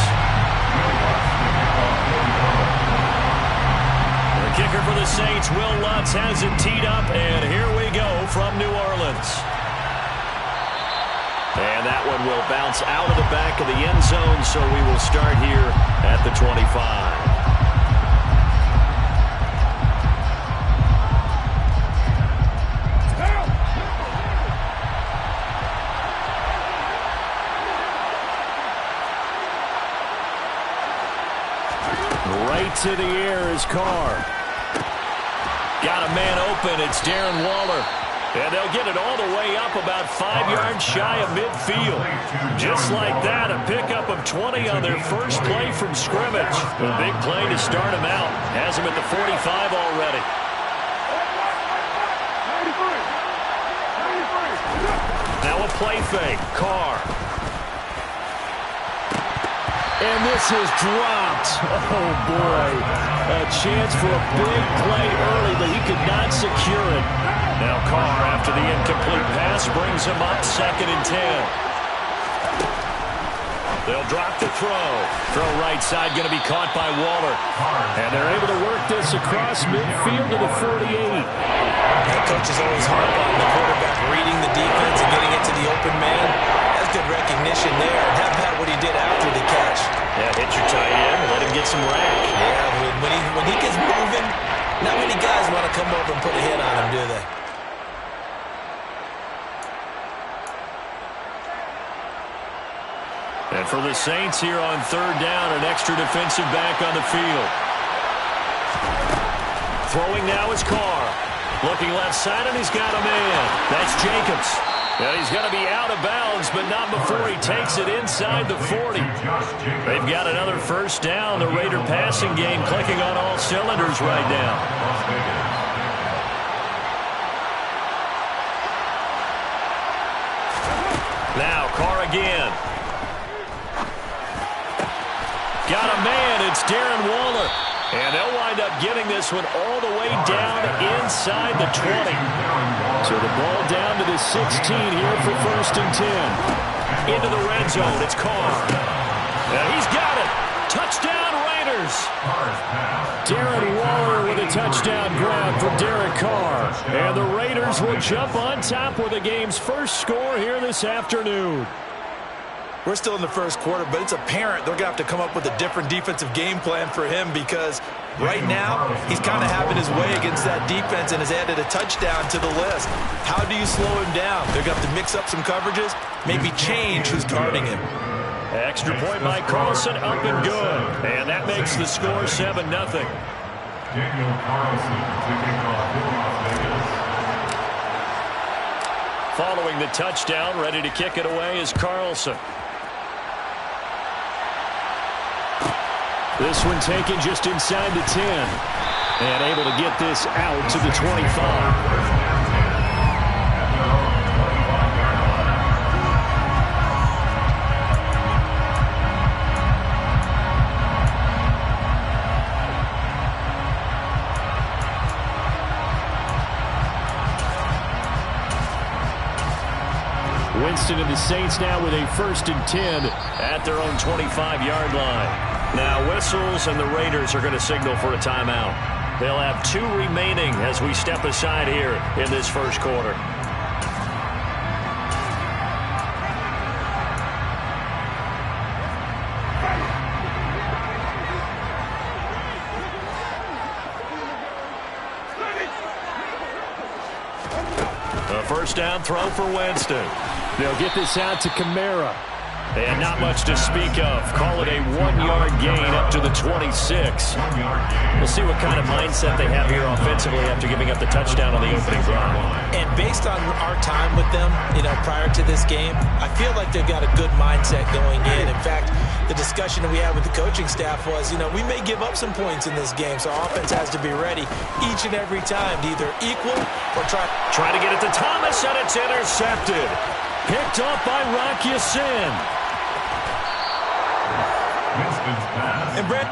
The kicker for the Saints, Will Lutz, has it teed up, and here we go from New Orleans. And that one will bounce out of the back of the end zone, so we will start here at the 25. Right to the air is Carr. Got a man open. It's Darren Waller. And they'll get it all the way up about 5 yards shy of midfield. Just like that, a pickup of 20 on their first play from scrimmage. A big play to start him out. Has him at the 45 already. Now a play fake. Carr. And this is dropped. Oh, boy. A chance for a big play early, but he could not secure it. Now Carr, after the incomplete pass, brings him up 2nd and 10. They'll drop the throw. Throw right side, going to be caught by Waller. And they're able to work this across midfield to the 48. That coach is always hard on the quarterback reading the defense and getting it to the open man. That's good recognition there. And have had what he did after the catch. Yeah, hit your tight end, let him get some rack. Yeah, when he gets moving, not many guys want to come over and put a hit on him, do they? And for the Saints here on 3rd down, an extra defensive back on the field. Throwing now is Carr. Looking left side, and he's got a man. That's Jacobs. And he's going to be out of bounds, but not before he takes it inside the 40. They've got another first down. The Raider passing game clicking on all cylinders right now. Now Carr again. Got a man. It's Darren Waller. And they'll wind up getting this one all the way down inside the 20. So the ball down to the 16 here for 1st and 10. Into the red zone. It's Carr. And he's got it. Touchdown Raiders. Darren Waller with a touchdown grab for Derek Carr. And the Raiders will jump on top with the game's first score here this afternoon. We're still in the first quarter, but it's apparent they're going to have to come up with a different defensive game plan for him because right now he's kind of having his way against that defense and has added a touchdown to the list. How do you slow him down? They're going to have to mix up some coverages, maybe change who's guarding him. Extra point by Carlson, up and good. And that makes the score 7-0. Daniel Carlson taking off for Las Vegas. Following the touchdown, ready to kick it away is Carlson. This one taken just inside the 10. And able to get this out to the 25. Winston and the Saints now with a 1st and 10 at their own 25-yard line. Now whistles and the Raiders are going to signal for a timeout. They'll have 2 remaining as we step aside here in this first quarter. A first down throw for Winston. They'll get this out to Kamara. And not much to speak of. Call it a 1-yard gain up to the 26. We'll see what kind of mindset they have here offensively after giving up the touchdown on the opening drive. And based on our time with them, prior to this game, I feel like they've got a good mindset going in. In fact, the discussion that we had with the coaching staff was, we may give up some points in this game, so our offense has to be ready each and every time to either equal or try to get it to Thomas, and it's intercepted. Picked up by Rock Ya-Sin. Winston's pass. And Brent.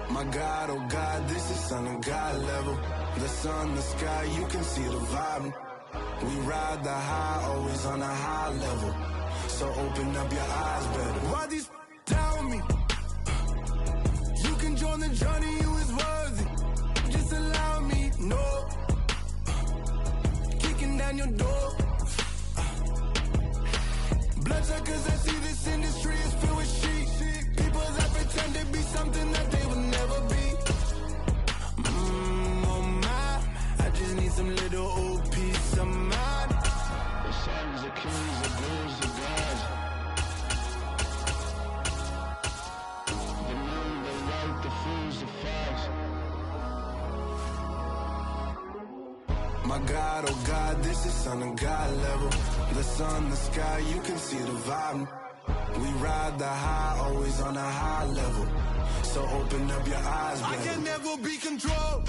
My God, oh God, this is on a God level. The sun, the sky, you can see the vibe. We ride the high, always on a high level. So open up your eyes better. Why these tell me? You can join the journey, you is worthy. Just allow me, no. Kicking down your door. Bloodsuckers, I see this industry is filled with sheep. People that pretend to be something that they will never be. Oh my, I just need some little old peace of mind. The sons, the kings, the bulls, the gods. The men, the right, the fools, the facts. My God, oh God, this is on a God level. The sun, the sky, you can see the vibe. We ride the high, always on a high level. So open up your eyes, baby. I can never be controlled.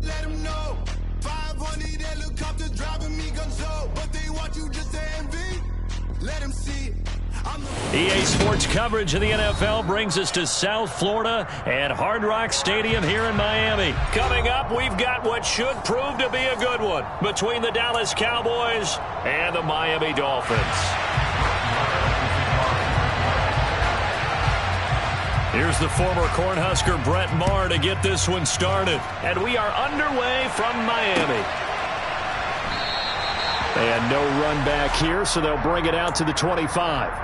Let them know. 500 helicopters driving me gonzo. But they want you just to envy. Let them see it. EA Sports coverage of the NFL brings us to South Florida and Hard Rock Stadium here in Miami. Coming up, we've got what should prove to be a good one between the Dallas Cowboys and the Miami Dolphins. Here's the former Cornhusker Brett Maher to get this one started. And we are underway from Miami. And no run back here, so they'll bring it out to the 25.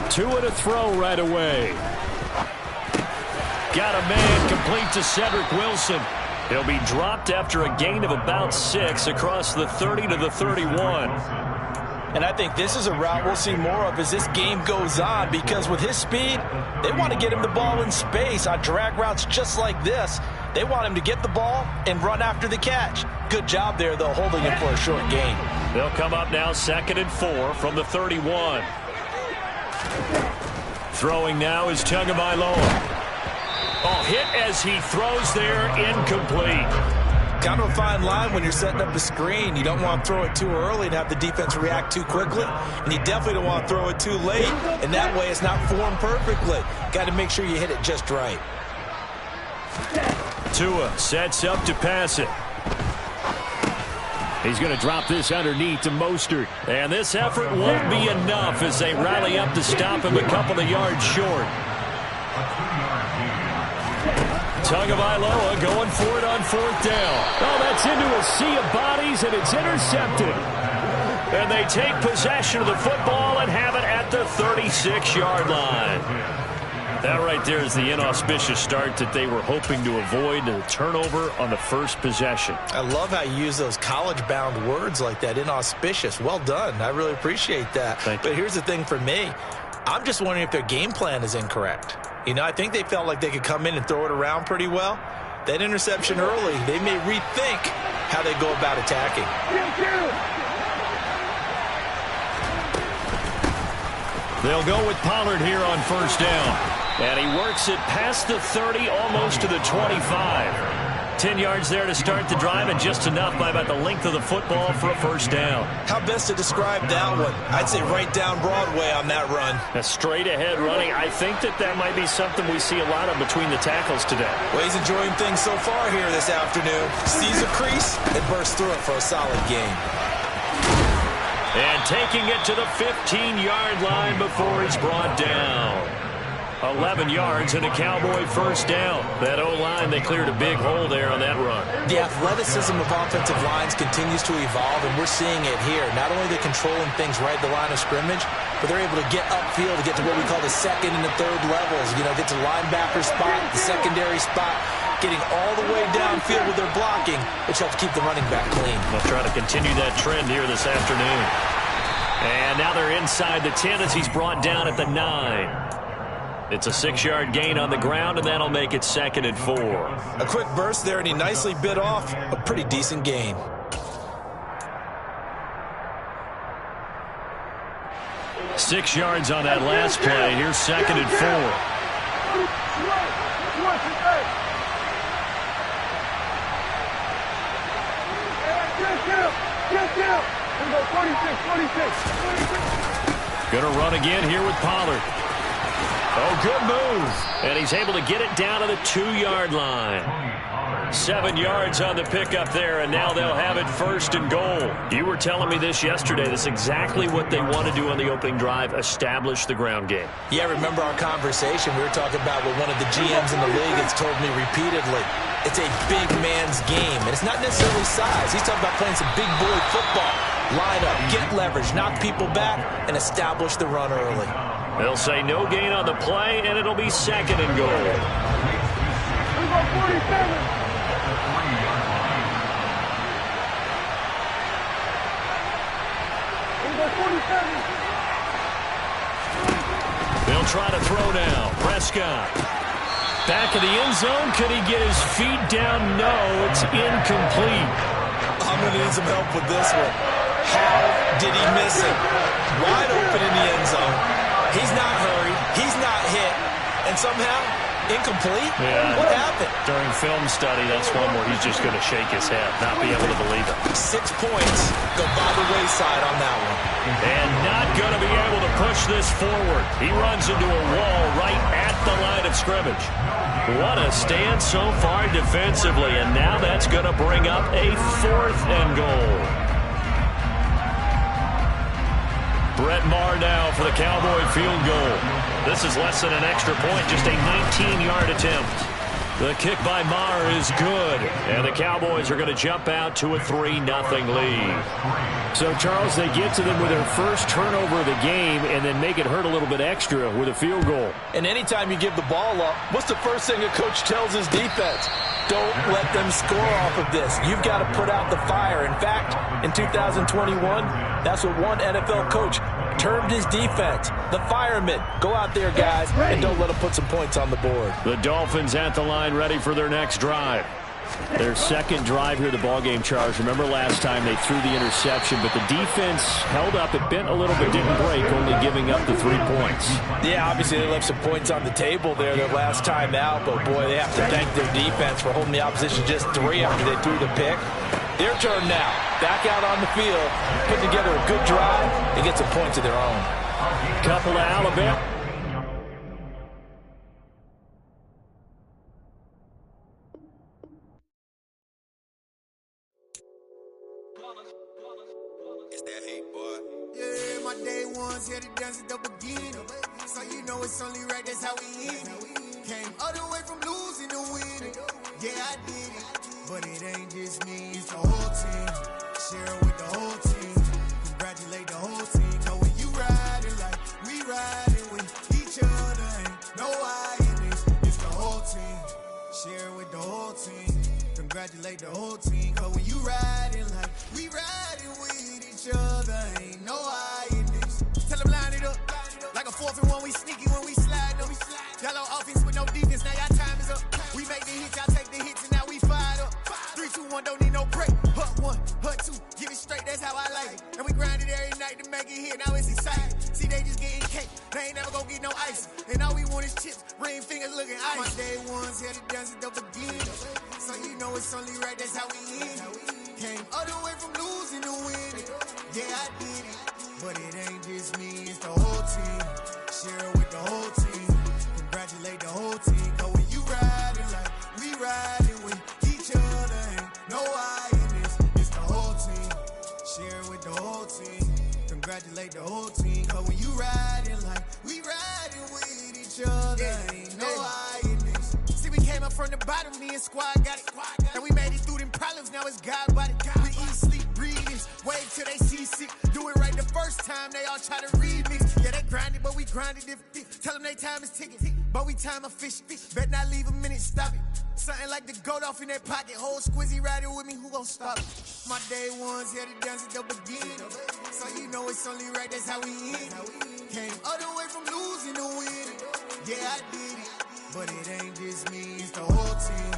Tua to throw right away. Got a man complete to Cedric Wilson. He'll be dropped after a gain of about 6 across the 30 to the 31. And I think this is a route we'll see more of as this game goes on, because with his speed, they want to get him the ball in space on drag routes just like this. They want him to get the ball and run after the catch. Good job there, though, holding him for a short gain. They'll come up now 2nd and 4 from the 31. Throwing now is Tagovailoa. Oh, hit as he throws there, incomplete. Kind of a fine line when you're setting up a screen. You don't want to throw it too early and have the defense react too quickly. And you definitely don't want to throw it too late. And that way it's not formed perfectly. Got to make sure you hit it just right. Tua sets up to pass it. He's going to drop this underneath to Mostert. And this effort won't be enough as they rally up to stop him a couple of yards short. Tagovailoa going for it on 4th down. Oh, that's into a sea of bodies, and it's intercepted. And they take possession of the football and have it at the 36-yard line. That right there is the inauspicious start that they were hoping to avoid, the turnover on the first possession. I love how you use those college-bound words like that, inauspicious. Well done. I really appreciate that. But here's the thing for me. I'm just wondering if their game plan is incorrect. You know, I think they felt like they could come in and throw it around pretty well. That interception early, they may rethink how they go about attacking. They'll go with Pollard here on 1st down. And he works it past the 30, almost to the 25. 10 yards there to start the drive, and just enough by about the length of the football for a 1st down. How best to describe that one? I'd say right down Broadway on that run. A straight-ahead running. I think that might be something we see a lot of between the tackles today. Well, he's enjoying things so far here this afternoon. Sees a crease and bursts through it for a solid gain. And taking it to the 15-yard line before he's brought down. 11 yards and a Cowboy first down. That O-line, they cleared a big hole there on that run. The athleticism of offensive lines continues to evolve, and we're seeing it here. Not only are they controlling things right at the line of scrimmage, but they're able to get upfield to get to what we call the second and the third levels. You know, get to the linebacker spot, the secondary spot, getting all the way downfield with their blocking, which helps keep the running back clean. They'll try to continue that trend here this afternoon. And now they're inside the 10 as he's brought down at the 9. It's a 6-yard gain on the ground, and that'll make it 2nd and 4. A quick burst there, and he nicely bit off a pretty decent gain. Six yards on that last play. Here's 2nd and 4. Gonna run again here with Pollard. Oh, good move. And he's able to get it down to the 2-yard line. 7 yards on the pickup there, and now they'll have it 1st and goal. You were telling me this yesterday. That's exactly what they want to do on the opening drive, establish the ground game. Yeah, remember our conversation. We were talking about what one of the GMs in the league has told me repeatedly. It's a big man's game, and it's not necessarily size. He's talking about playing some big boy football. Line up, get leverage, knock people back, and establish the run early. They'll say no gain on the play, and it'll be 2nd and goal. They'll try to throw now. Prescott. Back of the end zone. Could he get his feet down? No, it's incomplete. I'm going to need some help with this one. How did he miss it? Wide open in the end zone. He's not hurried. He's not hit. And somehow, incomplete? Yeah. What happened? During film study, that's one where he's just going to shake his head, not be able to believe it. 6 points go by the wayside on that one. And not going to be able to push this forward. He runs into a wall right at the line of scrimmage. What a stand so far defensively, and now that's going to bring up a 4th and goal. Brett Maher now for the Cowboy field goal. This is less than an extra point, just a 19-yard attempt. The kick by Maher is good, and the Cowboys are going to jump out to a 3-0 lead. So, Charles, they get to them with their first turnover of the game and then make it hurt a little bit extra with a field goal. And anytime you give the ball up, what's the first thing a coach tells his defense? Don't let them score off of this. You've got to put out the fire. In fact, in 2021, that's what one NFL coach termed his defense. The firemen. Go out there, guys, and don't let them put some points on the board. The Dolphins at the line ready for their next drive. Their second drive here, the ballgame, Charles. Remember last time they threw the interception, but the defense held up. It bent a little but didn't break, only giving up the 3 points. Yeah, obviously they left some points on the table there their last time out, but boy, they have to thank their defense for holding the opposition just 3 after they threw the pick. Their turn now. Back out on the field, put together a good drive, and get some points of their own. Couple to Alabama. Yeah, my day ones here to dance at the beginning. So you know it's only right, that's how we end it. Came all the way from losing to winning. Yeah, I did it. But it ain't just me, it's the whole team. Share it with the whole team. Congratulate the whole team. Know when you riding like we riding with each other. Ain't no I in this. It's the whole team. Share it with the whole team. Congratulate the whole team. Cause when you riding like we riding with each other. Ain't no I in this. Tell them line it up. Like a 4th and 1, we sneaky when we slide them. Yellow offense with no defense, now y'all time is up. We make the hits, y'all take the hits, and now we fired up. 3, 2, 1, don't need no break. Hut 1, hut 2, give it straight, that's how I like it. And we grind it every night to make it hit, now it's exciting. See, they just getting cake, they ain't never gonna get no ice. And all we want is chips, ring fingers looking ice. My day ones here to dance at the beginning. So you know it's only right, that's how we end it. Came all the way from losing to winning. Yeah, I did it. But it ain't just me, it's the whole team. Share it with the whole team. Congratulate the whole team. Cause when you riding like we riding with each other. Ain't no I in this, it's the whole team. Share it with the whole team. Congratulate the whole team. Cause when you riding like we riding with each each other. Ain't no hiding. See, we came up from the bottom, me and squad got it. And we made it through them problems, now it's God body. We eat, sleep, breathe this. Wave till they see sick. Do it right the first time, they all try to remix. Yeah, they grinded, but we grinded different. Tell them they time is ticking. But we time a fish. Bet not leave a minute, stop it. Something like the goat off in their pocket. Whole squizzy riding with me, who gon' stop it? My day ones, yeah, the dance at the beginning. So you know it's only right, that's how we end. Came all the way from losing to winning. Yeah, I did it. But it ain't just me, it's the whole team.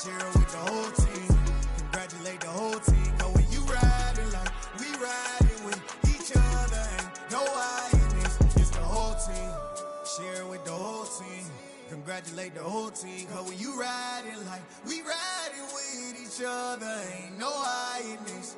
Share it with the whole team. Congratulate the whole team. Cause when you riding like we riding with each other, ain't no hiding this. It's the whole team. Share it with the whole team. Congratulate the whole team. Cause when you riding like we riding with each other, ain't no hiding this.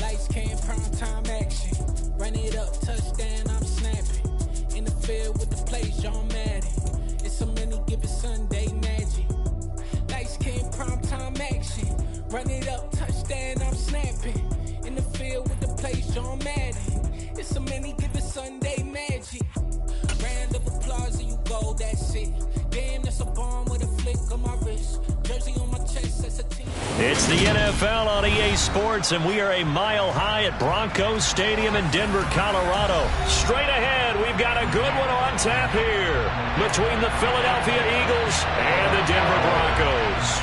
Lights came, prime time action. Run it up, touchdown, I'm snapping. In the field with the plays, John Madden. It's a many given Sunday magic. Lights came, prime time action. Run it up, touchdown, I'm snapping. In the field with the plays, John Madden. It's a many given Sunday magic. Round of applause and you go, that's it. Damn, that's a bomb with a flick on my wrist. Jersey on my chest, that's a team. It's the NFL on EA Sports, and we are a mile high at Broncos Stadium in Denver, Colorado. Straight ahead, we've got a good one on tap here between the Philadelphia Eagles and the Denver Broncos.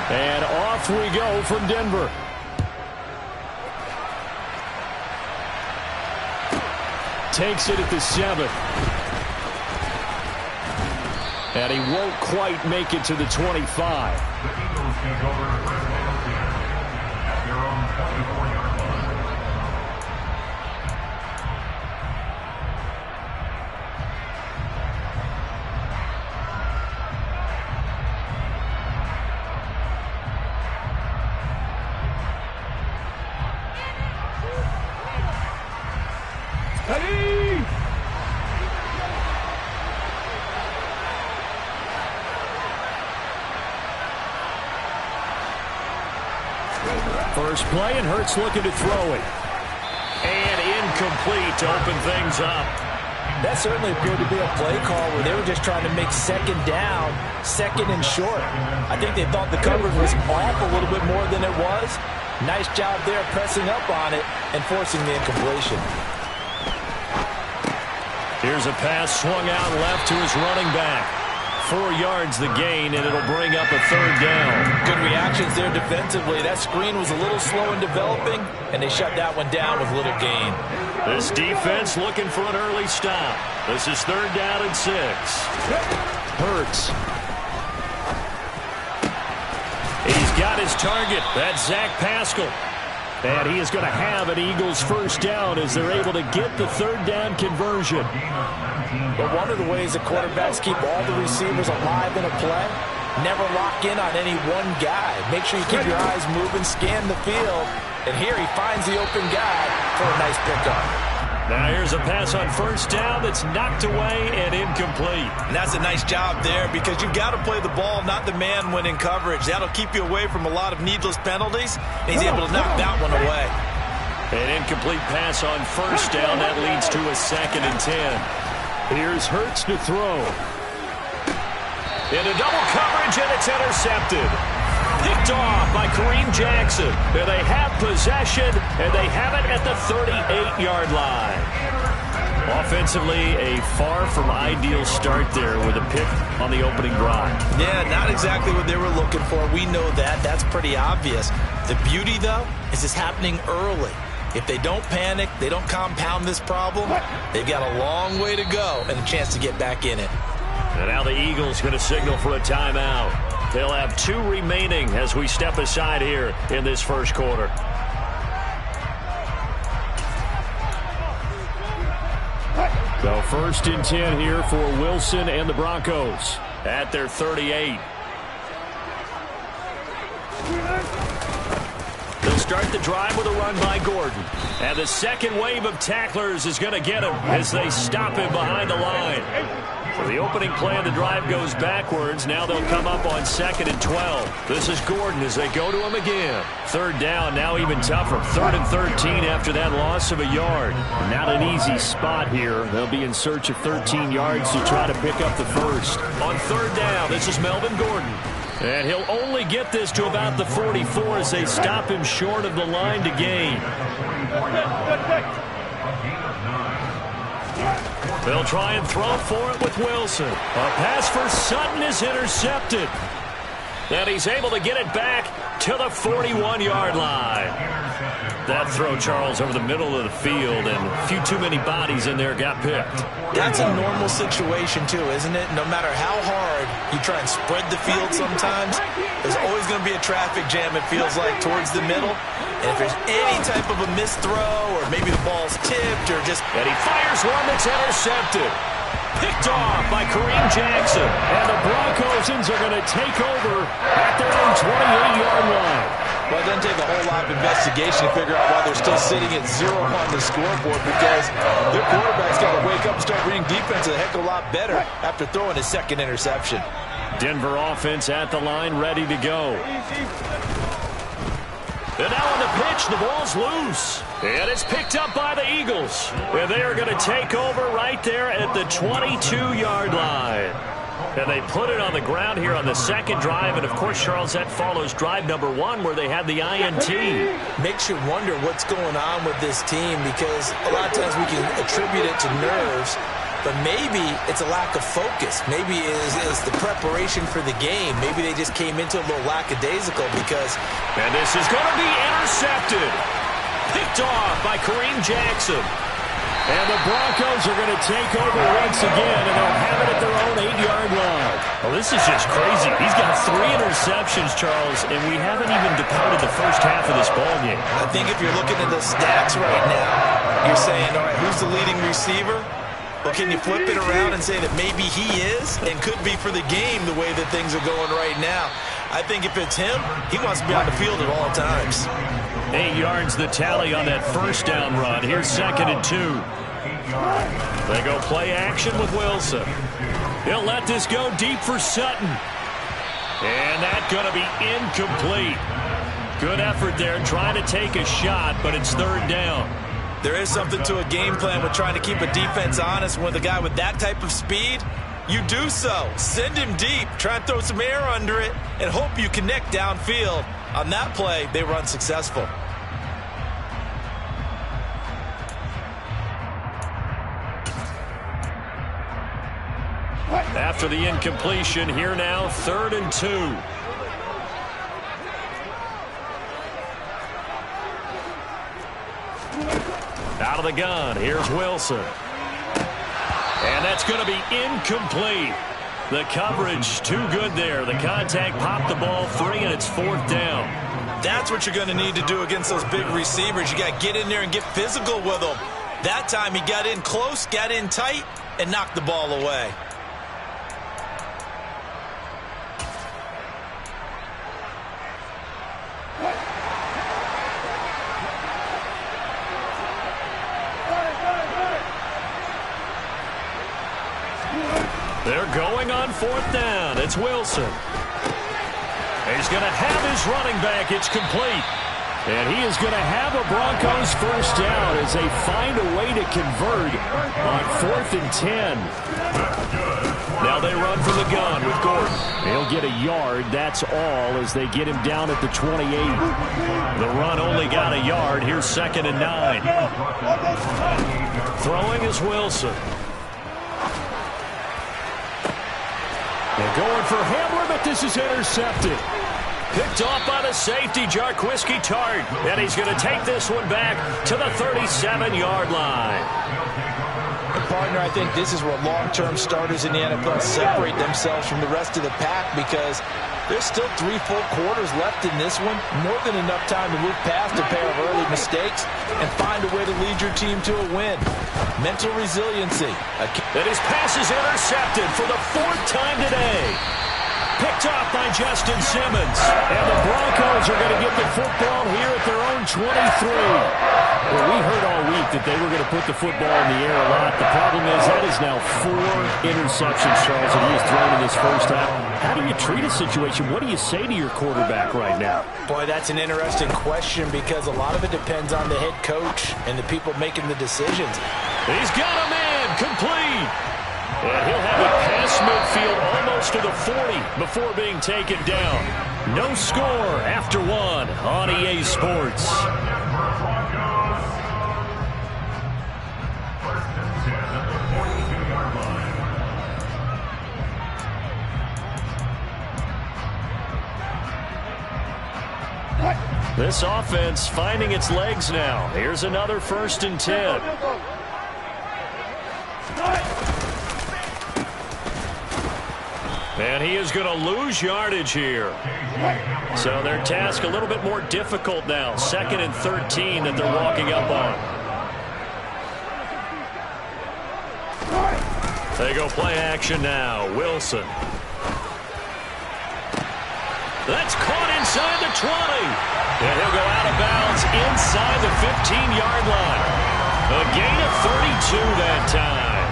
And off we go from Denver. Takes it at the 7. And he won't quite make it to the 25. The Eagles take over first and 10 at their own 24-yard line. First play, and Hurts looking to throw it. And incomplete to open things up. That certainly appeared to be a play call where they were just trying to make second down, second and short. I think they thought the coverage was off a little bit more than it was. Nice job there pressing up on it and forcing the incompletion. Here's a pass swung out left to his running back. 4 yards the gain, and it'll bring up a third down. Good reactions there defensively. That screen was a little slow in developing, and they shut that one down with little gain. This defense looking for an early stop. This is 3rd down and 6. Hurts. He's got his target. That's Zach Pascal. And he is going to have an Eagles first down as they're able to get the 3rd down conversion. But one of the ways that quarterbacks keep all the receivers alive in a play, never lock in on any one guy. Make sure you keep your eyes moving, scan the field. And here he finds the open guy for a nice pickup. Now here's a pass on first down that's knocked away and incomplete. And that's a nice job there because you've got to play the ball, not the man when in coverage. That'll keep you away from a lot of needless penalties. And he's able to knock that one away. An incomplete pass on first down. That leads to a 2nd and 10. Here's Hurts to throw. Into double coverage, and it's intercepted. Picked off by Kareem Jackson. And they have possession, and they have it at the 38-yard line. Offensively, a far from ideal start there with a pick on the opening drive. Yeah, not exactly what they were looking for. We know that. That's pretty obvious. The beauty, though, is it's happening early. If they don't panic, they don't compound this problem, they've got a long way to go and a chance to get back in it. And now the Eagles going to signal for a timeout. They'll have 2 remaining as we step aside here in this first quarter. So 1st and 10 here for Wilson and the Broncos at their 38. They'll start the drive with a run by Gordon. And the second wave of tacklers is going to get him as they stop him behind the line. So the opening play of the drive goes backwards. Now they'll come up on 2nd and 12. This is Gordon as they go to him again. 3rd down, now even tougher. 3rd and 13 after that loss of a yard. Not an easy spot here. They'll be in search of 13 yards to try to pick up the first. On 3rd down, this is Melvin Gordon. And he'll only get this to about the 44 as they stop him short of the line to gain. They'll try and throw for it with Wilson. A pass for Sutton is intercepted. And he's able to get it back to the 41-yard line. That throw, Charles, over the middle of the field, and a few too many bodies in there got picked. That's a normal situation, too, isn't it? No matter how hard you try and spread the field sometimes, there's always going to be a traffic jam, it feels like, towards the middle. And if there's any type of a missed throw, or maybe the ball's tipped, or just... And he fires one that's intercepted. Picked off by Kareem Jackson. And the Broncos are going to take over at their own 28-yard line. Well, it doesn't take a whole lot of investigation to figure out why they're still sitting at 0 on the scoreboard, because their quarterback's got to wake up and start reading defense a heck of a lot better after throwing his 2nd interception. Denver offense at the line, ready to go. And now on the pitch, the ball's loose. And it's picked up by the Eagles. And they are going to take over right there at the 22-yard line. And they put it on the ground here on the 2nd drive. And, of course, Charles, that follows drive number 1 where they had the INT. Makes you wonder what's going on with this team, because a lot of times we can attribute it to nerves. But maybe it's a lack of focus. Maybe it's the preparation for the game. Maybe they just came into a little lackadaisical because... And this is going to be intercepted. Picked off by Kareem Jackson. And the Broncos are going to take over once again, and they'll have it at their own 8-yard line. Well, this is just crazy. He's got 3 interceptions, Charles, and we haven't even departed the first half of this ballgame. I think if you're looking at the stats right now, you're saying, all right, who's the leading receiver? Well, can you flip it around and say that maybe he is and could be for the game the way that things are going right now? I think if it's him, he wants to be on the field at all times. 8 yards the tally on that 1st down run. Here's 2nd and 2. They go play action with Wilson. He'll let this go deep for Sutton. And that's going to be incomplete. Good effort there trying to take a shot, but it's 3rd down. There is something to a game plan with trying to keep a defense honest. With a guy with that type of speed, you do so. Send him deep, try and throw some air under it, and hope you connect downfield. On that play, they were unsuccessful. After the incompletion, here now, 3rd and 2. Out of the gun, here's Wilson. And that's going to be incomplete. The coverage too good there. The contact popped the ball free, and it's 4th down. That's what you're going to need to do against those big receivers. You got to get in there and get physical with them. That time he got in close, got in tight, and knocked the ball away. They're going on 4th down. It's Wilson. He's going to have his running back. It's complete. And he is going to have a Broncos 1st down as they find a way to convert on 4th and 10. Now they run from the gun with Gordon. He'll get a yard. That's all as they get him down at the 28. The run only got a yard. Here's 2nd and 9. Throwing is Wilson. They're going for Hamler, but this is intercepted. Picked off by the safety, Jarquiski Tart. And he's going to take this one back to the 37-yard line. Partner, I think this is where long-term starters in the NFL separate themselves from the rest of the pack, because there's still 3 full quarters left in this one. More than enough time to move past a pair of early mistakes and find a way to lead your team to a win. Mental resiliency. And his pass is intercepted for the 4th time today. Picked off by Justin Simmons. And the Broncos are going to get the football here at their own 23. Well, we heard all week that they were going to put the football in the air a lot. The problem is that is now 4 interceptions, Charles, that he has thrown in this first half. How do you treat a situation? What do you say to your quarterback right now? Boy, that's an interesting question, because a lot of it depends on the head coach and the people making the decisions. He's got a man complete. And he'll have it past midfield almost to the 40 before being taken down. No score after 1 on EA Sports. This offense finding its legs now. Here's another 1st and 10. And he is going to lose yardage here. So their task a little bit more difficult now. 2nd and 13 that they're walking up on. They go play action now. Wilson. That's caught inside the 20. And he'll go out of bounds inside the 15-yard line. A gain of 32 that time.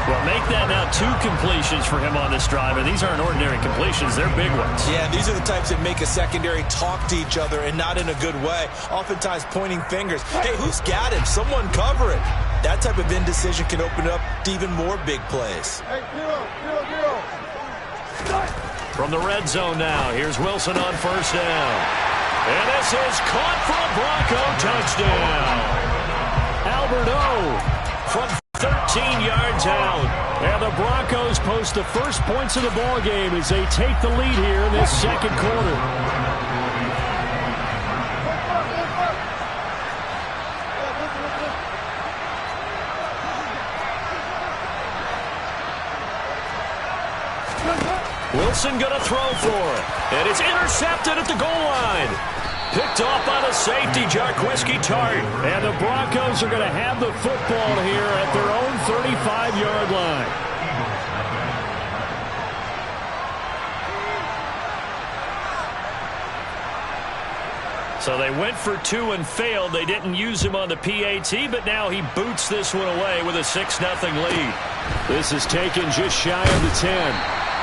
Well, make that now 2 completions for him on this drive, and these aren't ordinary completions. They're big ones. Yeah, these are the types that make a secondary talk to each other, and not in a good way. Oftentimes pointing fingers. Hey, who's got him? Someone cover it. That type of indecision can open up to even more big plays. Hey, zero. From the red zone now, here's Wilson on 1st down. And this is caught for a Bronco touchdown. Albert O from 13 yards out. And the Broncos post the first points of the ball game as they take the lead here in this 2nd quarter. Wilson going to throw for it. And it's intercepted at the goal line. Picked off by the safety, Jarquiski Tart. And the Broncos are going to have the football here at their own 35-yard line. So they went for 2 and failed. They didn't use him on the PAT, but now he boots this one away with a 6-0 lead. This is taken just shy of the 10.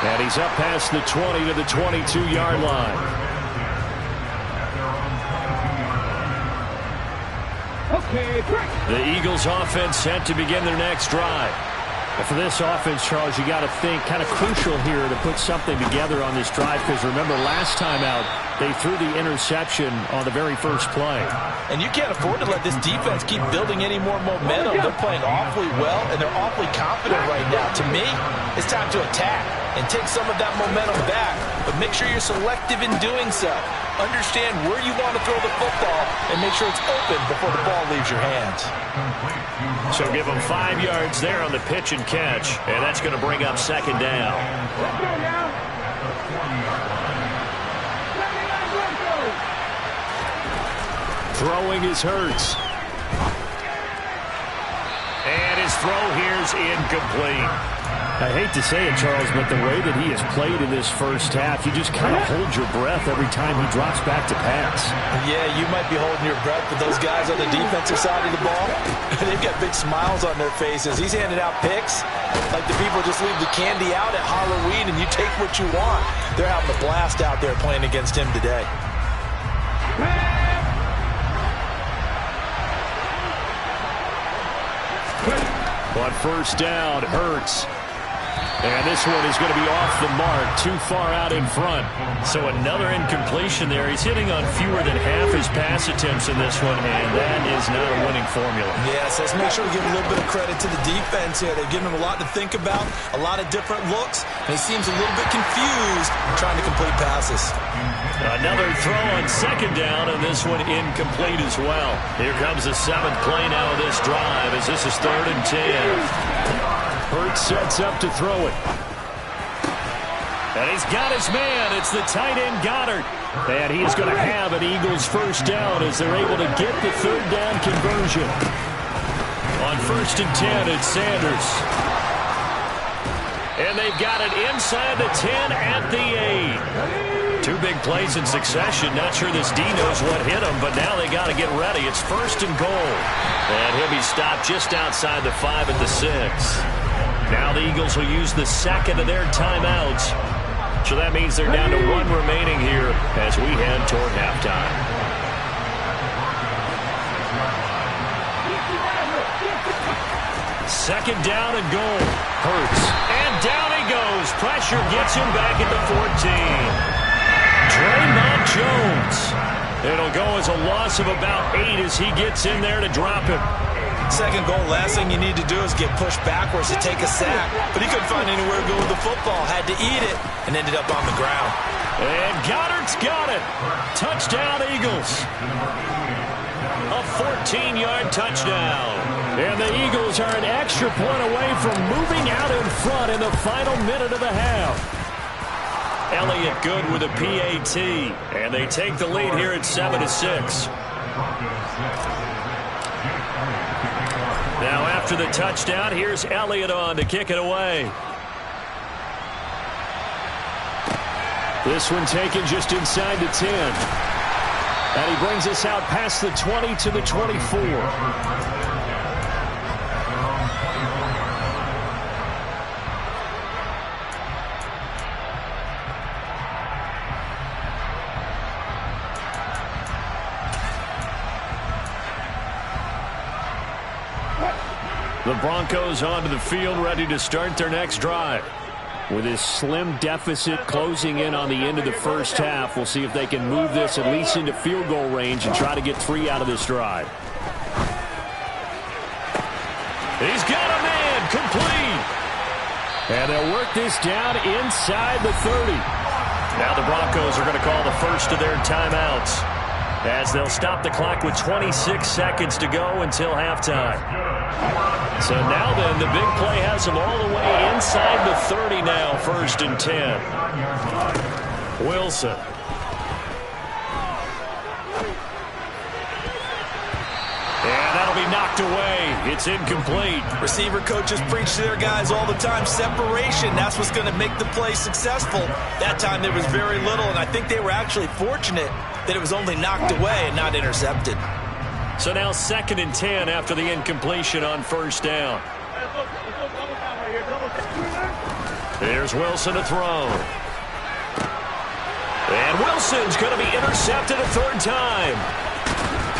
And he's up past the 20 to the 22-yard line. The Eagles offense set to begin their next drive. And for this offense, Charles, you got to think kind of crucial here to put something together on this drive, because remember last time out they threw the interception on the very first play. And you can't afford to let this defense keep building any more momentum. They're playing awfully well, and they're awfully confident right now. To me, it's time to attack and take some of that momentum back. But make sure you're selective in doing so. Understand where you want to throw the football and make sure it's open before the ball leaves your hands. So give them 5 yards there on the pitch and catch, and that's going to bring up 2nd down. Throwing is Hurts. And his throw here's incomplete. I hate to say it, Charles, but the way that he has played in this first half, you just kind of hold your breath every time he drops back to pass. Yeah, you might be holding your breath, but those guys on the defensive side of the ball, they've got big smiles on their faces. He's handing out picks like the people just leave the candy out at Halloween and you take what you want. They're having a blast out there playing against him today. On 1st down, Hurts. And this one is going to be off the mark, too far out in front. So another incompletion there. He's hitting on fewer than half his pass attempts in this one, and that is not a winning formula. Yes, let's make sure we give a little bit of credit to the defense here. They've given him a lot to think about, a lot of different looks, and he seems a little bit confused trying to complete passes. Another throw on second down, and this one incomplete as well. Here comes the 7th play now of this drive as this is 3rd and 10. Hurts sets up to throw it. And he's got his man. It's the tight end Goddard. And he's going to have an Eagles first down as they're able to get the 3rd down conversion. On 1st and 10, it's Sanders. And they've got it inside the 10 at the 8. 2 big plays in succession. Not sure this D knows what hit him, but now they got to get ready. It's 1st and goal. And he'll be stopped just outside the 5 at the 6. Now the Eagles will use the 2nd of their timeouts. So that means they're down to 1 remaining here as we head toward halftime. Second down and goal. Hurts. And down he goes. Pressure gets him back at the 14. Draymond Jones. It'll go as a loss of about 8 as he gets in there to drop him. Second goal, last thing you need to do is get pushed backwards to take a sack. But he couldn't find anywhere to go with the football. Had to eat it and ended up on the ground. And Goddard's got it. Touchdown, Eagles. A 14-yard touchdown. And the Eagles are an extra point away from moving out in front in the final minute of the half. Elliott good with a PAT. And they take the lead here at 7-6. Now after the touchdown, here's Elliott on to kick it away. This one taken just inside the 10. And he brings us out past the 20 to the 24. The Broncos onto the field, ready to start their next drive. With this slim deficit closing in on the end of the first half, we'll see if they can move this at least into field goal range and try to get 3 out of this drive. He's got a man, complete. And they'll work this down inside the 30. Now the Broncos are going to call the first of their timeouts, as they'll stop the clock with 26 seconds to go until halftime. So now then, the big play has them all the way inside the 30 now, 1st and 10. Wilson. And that'll be knocked away. It's incomplete. Receiver coaches preach to their guys all the time. Separation, that's what's going to make the play successful. That time there was very little, and I think they were actually fortunate that it was only knocked away and not intercepted. So now 2nd and 10 after the incompletion on 1st down. Here's Wilson to throw. And Wilson's going to be intercepted a 3rd time.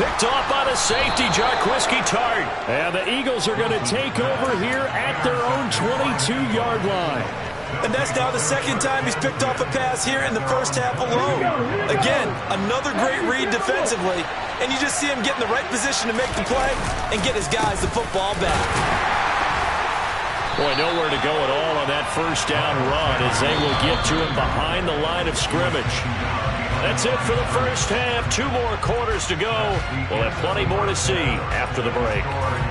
Picked off by the safety, Jarquiski Tart. And the Eagles are going to take over here at their own 22-yard line. And that's now the 2nd time he's picked off a pass here in the first half alone. Again, another great read defensively. And you just see him get in the right position to make the play and get his guys the football back. Boy, nowhere to go at all on that 1st down run as they will get to him behind the line of scrimmage. That's it for the first half. 2 more quarters to go. We'll have plenty more to see after the break.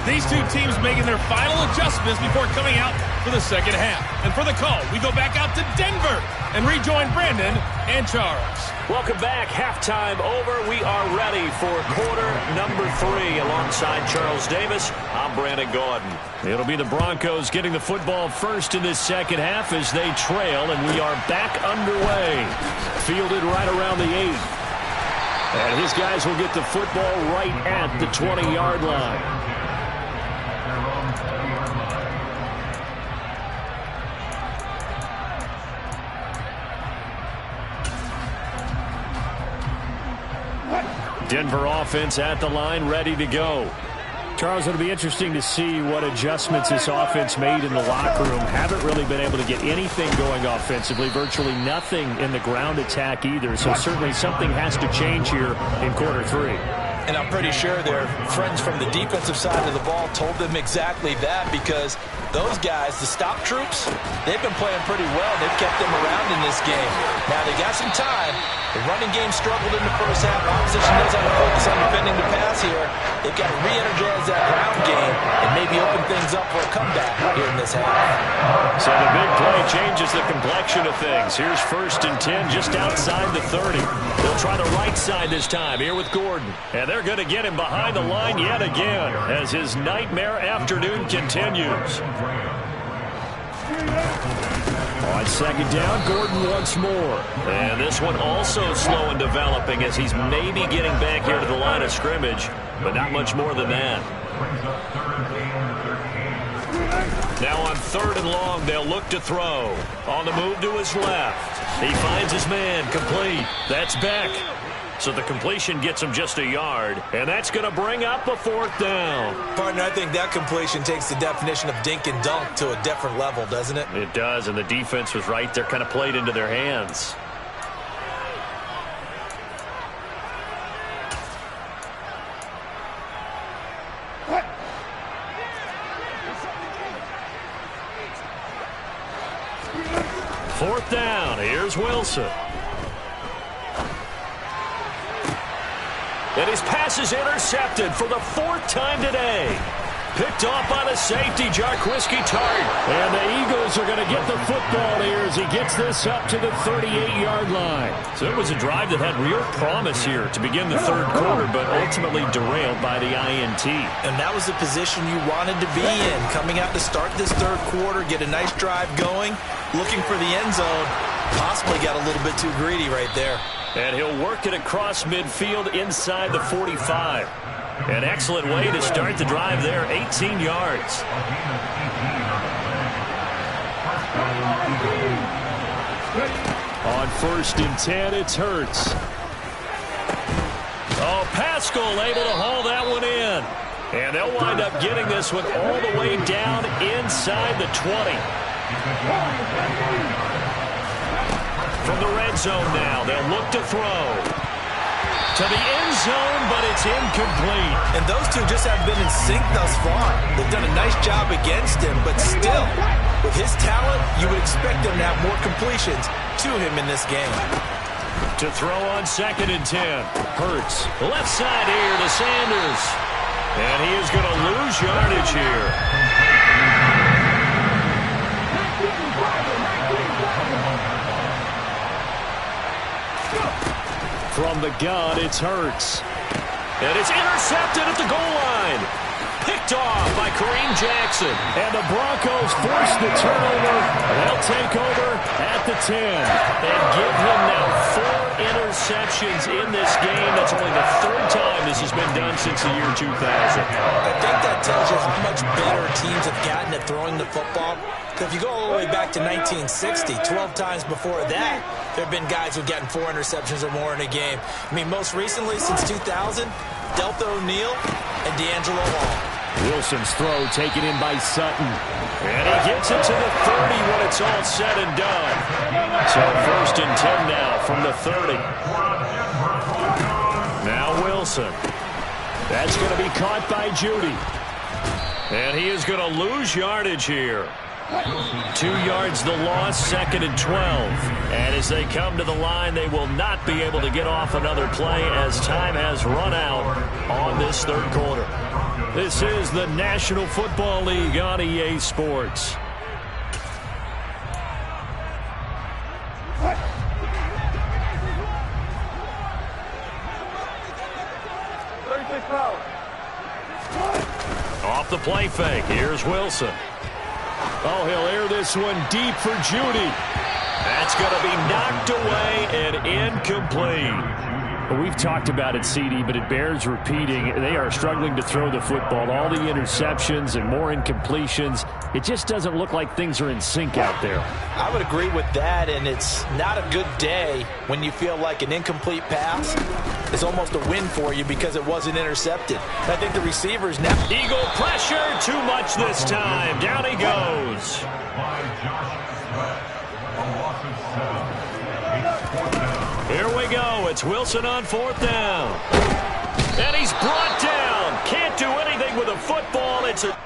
These two teams making their final adjustments before coming out for the second half. And for the call, we go back out to Denver and rejoin Brandon and Charles. Welcome back. Halftime over. We are ready for quarter number 3. Alongside Charles Davis, I'm Brandon Gaudin. It'll be the Broncos getting the football first in this second half as they trail, and we are back underway. Fielded right around the 8. And his guys will get the football right at the 20-yard line. Denver offense at the line, ready to go. Charles, it'll be interesting to see what adjustments this offense made in the locker room. Haven't really been able to get anything going offensively, virtually nothing in the ground attack either. So certainly something has to change here in quarter 3. And I'm pretty sure their friends from the defensive side of the ball told them exactly that, because those guys, the stop troops, they've been playing pretty well. They've kept them around in this game. Now, they got some time. The running game struggled in the first half. Opposition knows how to focus on defending the pass here. They've got to re-energize that ground game and maybe open things up for a comeback here in this half. So the big play changes the complexion of things. Here's 1st and 10 just outside the 30. They'll try the right side this time here with Gordon. And they're going to get him behind the line yet again as his nightmare afternoon continues. On 2nd down, Gordon once more. And this one also slow in developing as he's maybe getting back here to the line of scrimmage, but not much more than that. Now on 3rd and long, they'll look to throw. On the move to his left. He finds his man, complete. That's Beck. So the completion gets him just a yard, and that's going to bring up a 4th down. Partner, I think that completion takes the definition of dink and dunk to a different level, doesn't it? It does, and the defense was right there, kind of played into their hands. Fourth down, here's Wilson. And his pass is intercepted for the 4th time today. Picked off by the safety, Jarquiski Tart. And the Eagles are going to get the football here as he gets this up to the 38-yard line. So it was a drive that had real promise here to begin the 3rd quarter, but ultimately derailed by the INT. And that was the position you wanted to be in. Coming out to start this 3rd quarter, get a nice drive going, looking for the end zone. Possibly got a little bit too greedy right there. And he'll work it across midfield inside the 45. An excellent way to start the drive there, 18 yards. On 1st and 10, it's Hurts. Oh, Pascal able to haul that one in. And they'll wind up getting this one all the way down inside the 20. From the red zone now, they'll look to throw. To the end zone, but it's incomplete. And those two just haven't been in sync thus far. They've done a nice job against him, but still, with his talent, you would expect them to have more completions to him in this game. To throw on 2nd and 10. Hurts. Left side here to Sanders. And he is going to lose yardage here. From the gun, it's Hurts. And it's intercepted at the goal line. Picked off by Kareem Jackson. And the Broncos force the turnover. They'll take over at the 10. And give him now 4 interceptions in this game. That's only the 3rd time this has been done since the year 2000. I think that tells you how much better teams have gotten at throwing the football. Because if you go all the way back to 1960, 12 times before that, there have been guys who've gotten 4 interceptions or more in a game. I mean, most recently, since 2000, Deltha O'Neal and D'Angelo Hall. Wilson's throw taken in by Sutton. And he gets it to the 30 when it's all said and done. So 1st and 10 now from the 30. Now Wilson. That's going to be caught by Judy. And he is going to lose yardage here. 2 yards the loss, 2nd and 12. And as they come to the line, they will not be able to get off another play as time has run out on this 3rd quarter. This is the National Football League on EA Sports. Off the play fake, here's Wilson. Oh, he'll air this one deep for Judy. That's going to be knocked away and incomplete. Well, we've talked about it, CD, but it bears repeating. They are struggling to throw the football. All the interceptions and more incompletions. It just doesn't look like things are in sync out there. I would agree with that, and it's not a good day when you feel like an incomplete pass is almost a win for you because it wasn't intercepted. I think the receivers now... Eagle pressure, too much this time. Down he goes. Here we go. It's Wilson on 4th down. And he's brought down. Can't do anything with a football. It's a...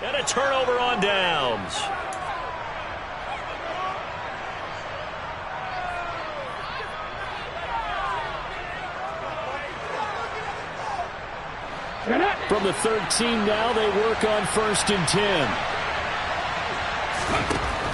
And a turnover on downs. From the 13 now, they work on 1st and 10.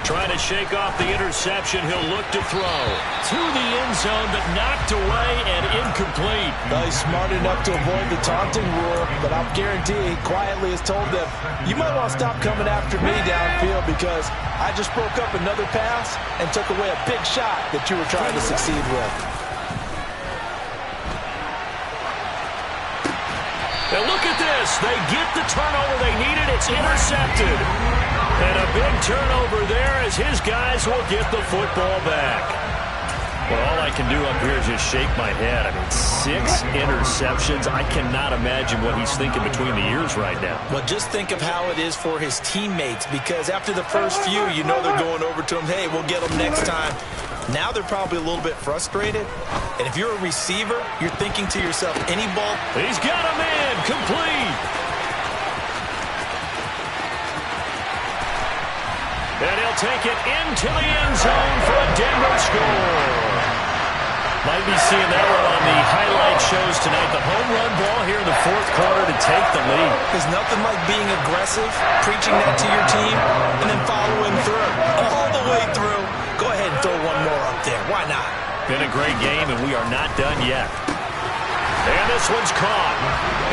Trying to shake off the interception. He'll look to throw to the end zone, but knocked away and incomplete. Well, he's smart enough to avoid the taunting rule, but I'll guarantee he quietly has told them, you might want to stop coming after me downfield because I just broke up another pass and took away a big shot that you were trying to succeed with. And look at this. They get the turnover they needed. It's intercepted. And a big turnover there as his guys will get the football back. Well, all I can do up here is just shake my head. I mean, 6 interceptions. I cannot imagine what he's thinking between the ears right now. Well, just think of how it is for his teammates, because after the first few, you know they're going over to him, hey, we'll get him next time. Now they're probably a little bit frustrated. And if you're a receiver, you're thinking to yourself, any ball. He's got a man complete. And he'll take it into the end zone for a Denver score. Might be seeing that one on the highlight shows tonight. The home run ball here in the 4th quarter to take the lead. There's nothing like being aggressive, preaching that to your team, and then following through. All the way through. Go ahead and throw one more up there. Why not? Been a great game, and we are not done yet. And this one's caught.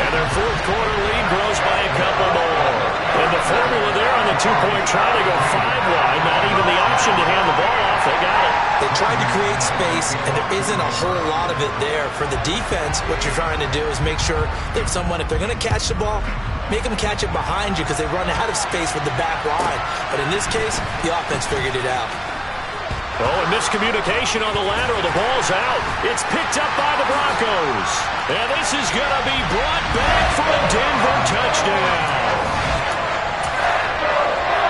And their 4th quarter lead grows by a couple more. And the formula there on the 2-point try to go 5 wide. Not even the option to hand the ball off. They got it. They tried to create space, and there isn't a whole lot of it there. For the defense, what you're trying to do is make sure that if they're going to catch the ball, make them catch it behind you because they run out of space with the back line. But in this case, the offense figured it out. Oh, and miscommunication on the lateral. The ball's out. It's picked up by the Broncos. And this is going to be brought back for a Denver touchdown.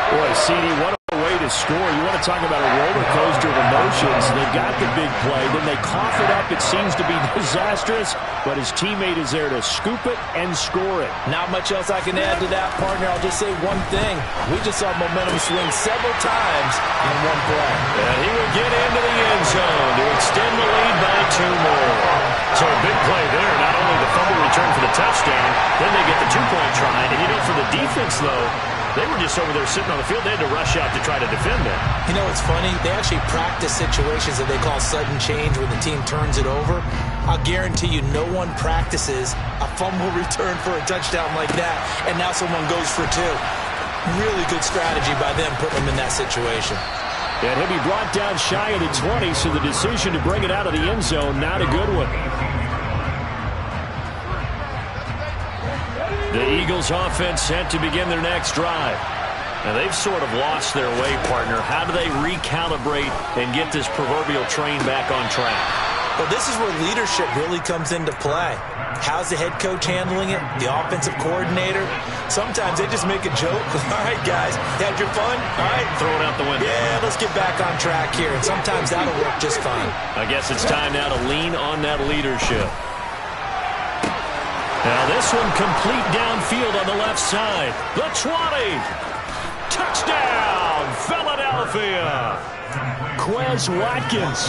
Boy, CD, what a way to score. You want to talk about a roller coaster of emotions. They got the big play, then they cough it up. It seems to be disastrous, but his teammate is there to scoop it and score it. Not much else I can add to that, partner. I'll just say one thing. We just saw momentum swing several times in one play. And he will get into the end zone to extend the lead by 2 more. So a big play there. Not only the fumble return for the touchdown, then they get the 2-point try. And, for the defense, though, they were just over there sitting on the field. They had to rush out to try to defend that. It's funny. They actually practice situations that they call sudden change when the team turns it over. I'll guarantee you no one practices a fumble return for a touchdown like that, and now someone goes for 2. Really good strategy by them putting them in that situation. And he'll be brought down shy of the 20, so the decision to bring it out of the end zone, not a good one. The Eagles offense set to begin their next drive. Now they've sort of lost their way, partner. How do they recalibrate and get this proverbial train back on track? Well, this is where leadership really comes into play. How's the head coach handling it? The offensive coordinator? Sometimes they just make a joke. All right, guys, you had your fun? All right. Throw it out the window. Yeah, let's get back on track here. And sometimes that'll work just fine. I guess it's time now to lean on that leadership. Now this one complete downfield on the left side. The 20. Touchdown, Philadelphia. Quez Watkins,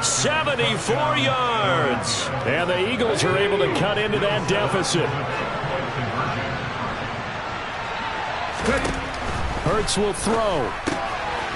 74 yards. And the Eagles are able to cut into that deficit. Hurts will throw.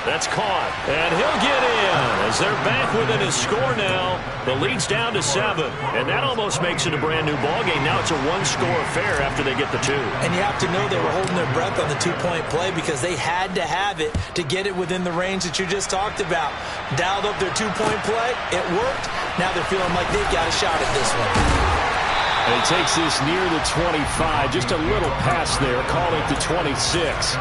That's caught. And he'll get in as they're back within a score now. The lead's down to 7. And that almost makes it a brand new ballgame. Now it's a one-score affair after they get the 2. And you have to know they were holding their breath on the two-point play because they had to have it to get it within the range that you just talked about. Dialed up their two-point play. It worked. Now they're feeling like they've got a shot at this one. And he takes this near the 25. Just a little pass there. Call it the 26.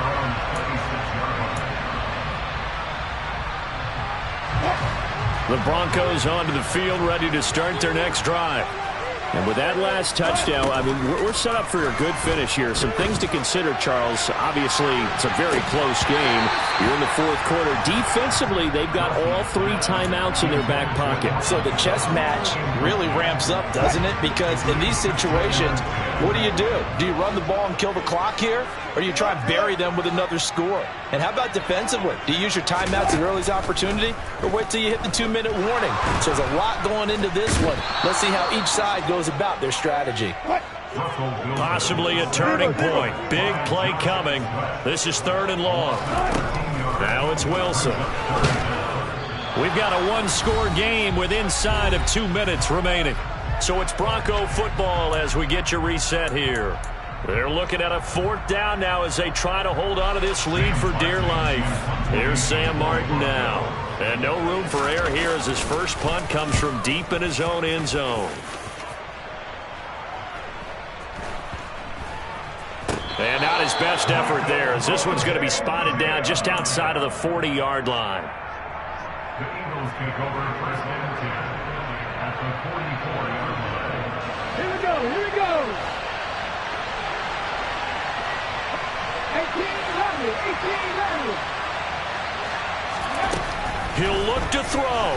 The Broncos onto the field, ready to start their next drive. And with that last touchdown, I mean, we're set up for a good finish here. Some things to consider, Charles. Obviously, it's a very close game. You're in the fourth quarter. Defensively, they've got all 3 timeouts in their back pocket. So the chess match really ramps up, doesn't it? Because in these situations, what do? Do you run the ball and kill the clock here? Or do you try and bury them with another score? And how about defensively? Do you use your timeouts at earliest opportunity? Or wait till you hit the 2-minute warning? So there's a lot going into this one. Let's see how each side goes about their strategy. Possibly a turning point. Big play coming. This is 3rd and long. Now it's Wilson. We've got a one-score game with inside of 2 minutes remaining. So it's Bronco football as we get you reset here. They're looking at a 4th down now as they try to hold on to this lead for dear life. Here's Sam Martin now. And no room for error here as his first punt comes from deep in his own end zone. And not his best effort there as this one's going to be spotted down just outside of the 40-yard line. The Eagles take over 1st and 10 at the 44-yard line. Here we go, here we go. 18-11. He'll look to throw.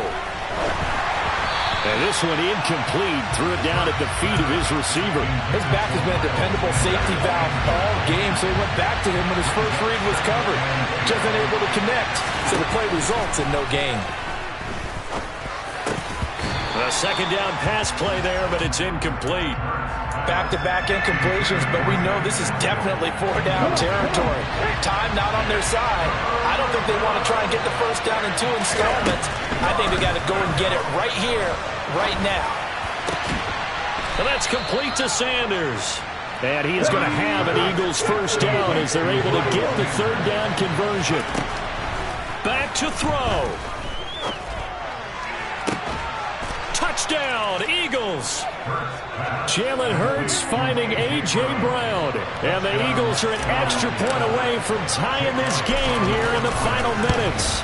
And this one incomplete. Threw it down at the feet of his receiver. His back has been a dependable safety valve all game, so he went back to him when his first read was covered. Just unable to connect, so the play results in no gain. A 2nd down pass play there, but it's incomplete. Back-to-back incompletions, but we know this is definitely 4-down territory. Time not on their side. I don't think they want to try and get the first down in 2 installments. I think they got to go and get it right here, right now. And that's complete to Sanders. And he is going to have an Eagles first down as they're able to get the 3rd down conversion. Back to throw. Touchdown, Eagles. Jalen Hurts finding A.J. Brown. And the Eagles are an extra point away from tying this game here in the final minutes.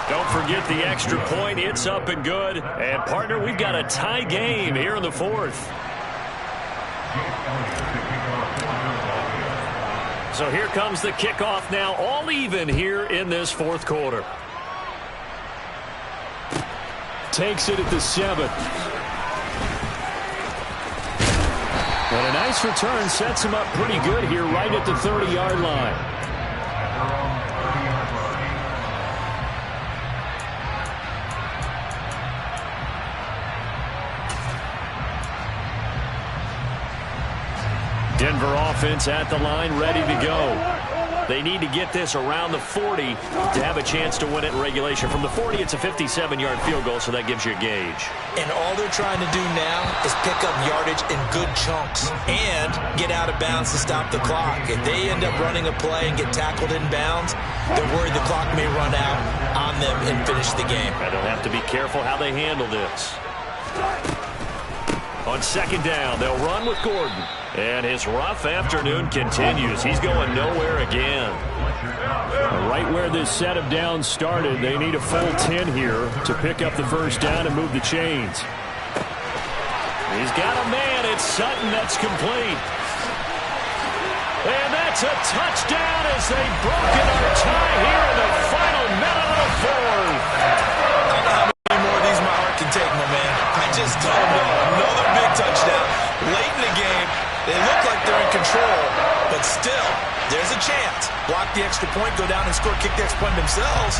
Don't forget the extra point. It's up and good. And, partner, we've got a tie game here in the 4th. So here comes the kickoff now, all even here in this 4th quarter. Takes it at the 7. And a nice return sets him up pretty good here right at the 30-yard line. Denver offense at the line, ready to go. They need to get this around the 40 to have a chance to win it in regulation. From the 40, it's a 57-yard field goal, so that gives you a gauge. And all they're trying to do now is pick up yardage in good chunks and get out of bounds to stop the clock. If they end up running a play and get tackled in bounds, they're worried the clock may run out on them and finish the game. And they'll have to be careful how they handle this. On 2nd down, they'll run with Gordon. And his rough afternoon continues. He's going nowhere again. Right where this set of downs started, they need a full 10 here to pick up the first down and move the chains. He's got a man. It's Sutton. That's complete. And that's a touchdown as they've broken our tie here in the final minute of the fourth. I don't know how many more of these my heart can take, my man. I just don't know. Another big touchdown. Late in the game, they look like they're in control, but still, there's a chance. Block the extra point, go down and score, kick the extra point themselves.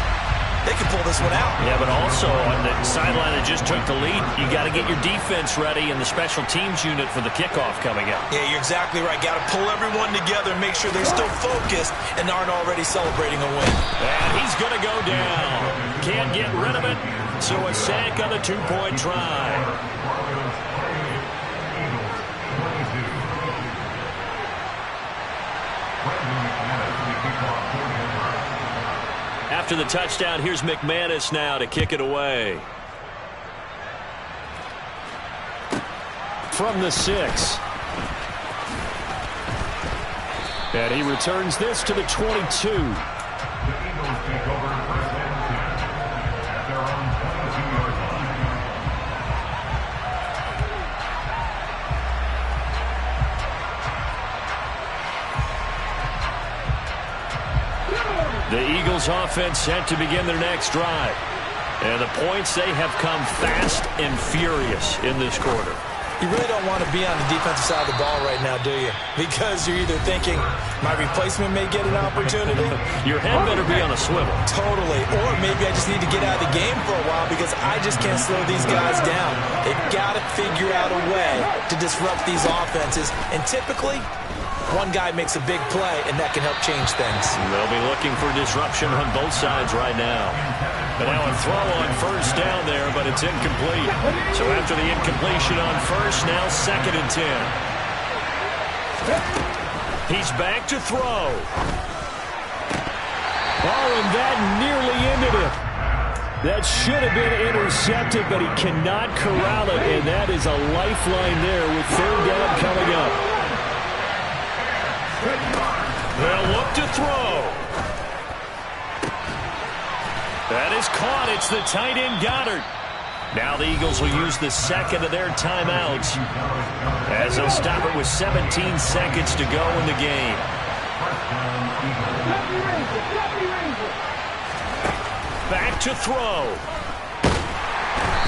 They can pull this one out. Yeah, but also on the sideline that just took the lead, you got to get your defense ready and the special teams unit for the kickoff coming up. Yeah, you're exactly right. Got to pull everyone together and make sure they're still focused and aren't already celebrating a win. And he's going to go down. Can't get rid of it, so a sack on the two-point try. After the touchdown, here's McManus now to kick it away. From the 6. And he returns this to the 22. The Eagles offense set to begin their next drive. And the points, they have come fast and furious in this quarter. You really don't want to be on the defensive side of the ball right now, do you? Because you're either thinking, my replacement may get an opportunity. Your head better be on a swivel. Totally. Or maybe I just need to get out of the game for a while because I just can't slow these guys down. They've got to figure out a way to disrupt these offenses. And typically, one guy makes a big play, and that can help change things. They'll be looking for disruption on both sides right now. But now a throw on first down there, but it's incomplete. So after the incompletion on first, now 2nd and 10. He's back to throw. Oh, and that nearly ended it. That should have been intercepted, but he cannot corral it, and that is a lifeline there with 3rd down coming up. They'll look to throw. That is caught. It's the tight end Goddard. Now the Eagles will use the second of their timeouts as they'll stop it with 17 seconds to go in the game. Back to throw.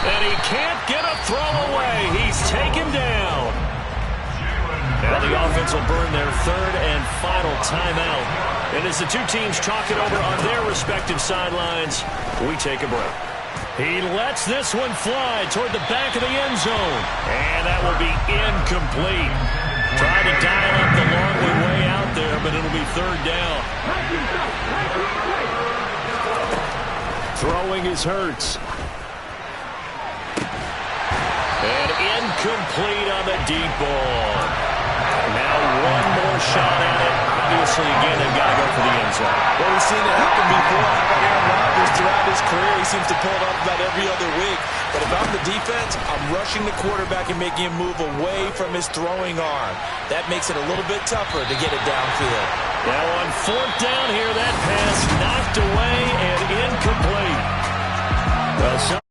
And he can't get a throw away. He's taken down. Now the offense will burn their 3rd and final timeout. And as the two teams talk it over on their respective sidelines, we take a break. He lets this one fly toward the back of the end zone. And that will be incomplete. Trying to dial up the long way out there, but it'll be 3rd down. Throwing is Hurts. And incomplete on the deep ball. Now one more shot at it. Obviously, again, they've got to go for the end zone. Well, we've seen it happen before. How about Aaron Rodgers throughout his career? He seems to pull it off about every other week. But if I'm the defense, I'm rushing the quarterback and making him move away from his throwing arm. That makes it a little bit tougher to get it downfield. Now on 4th down here, that pass knocked away and incomplete. Well,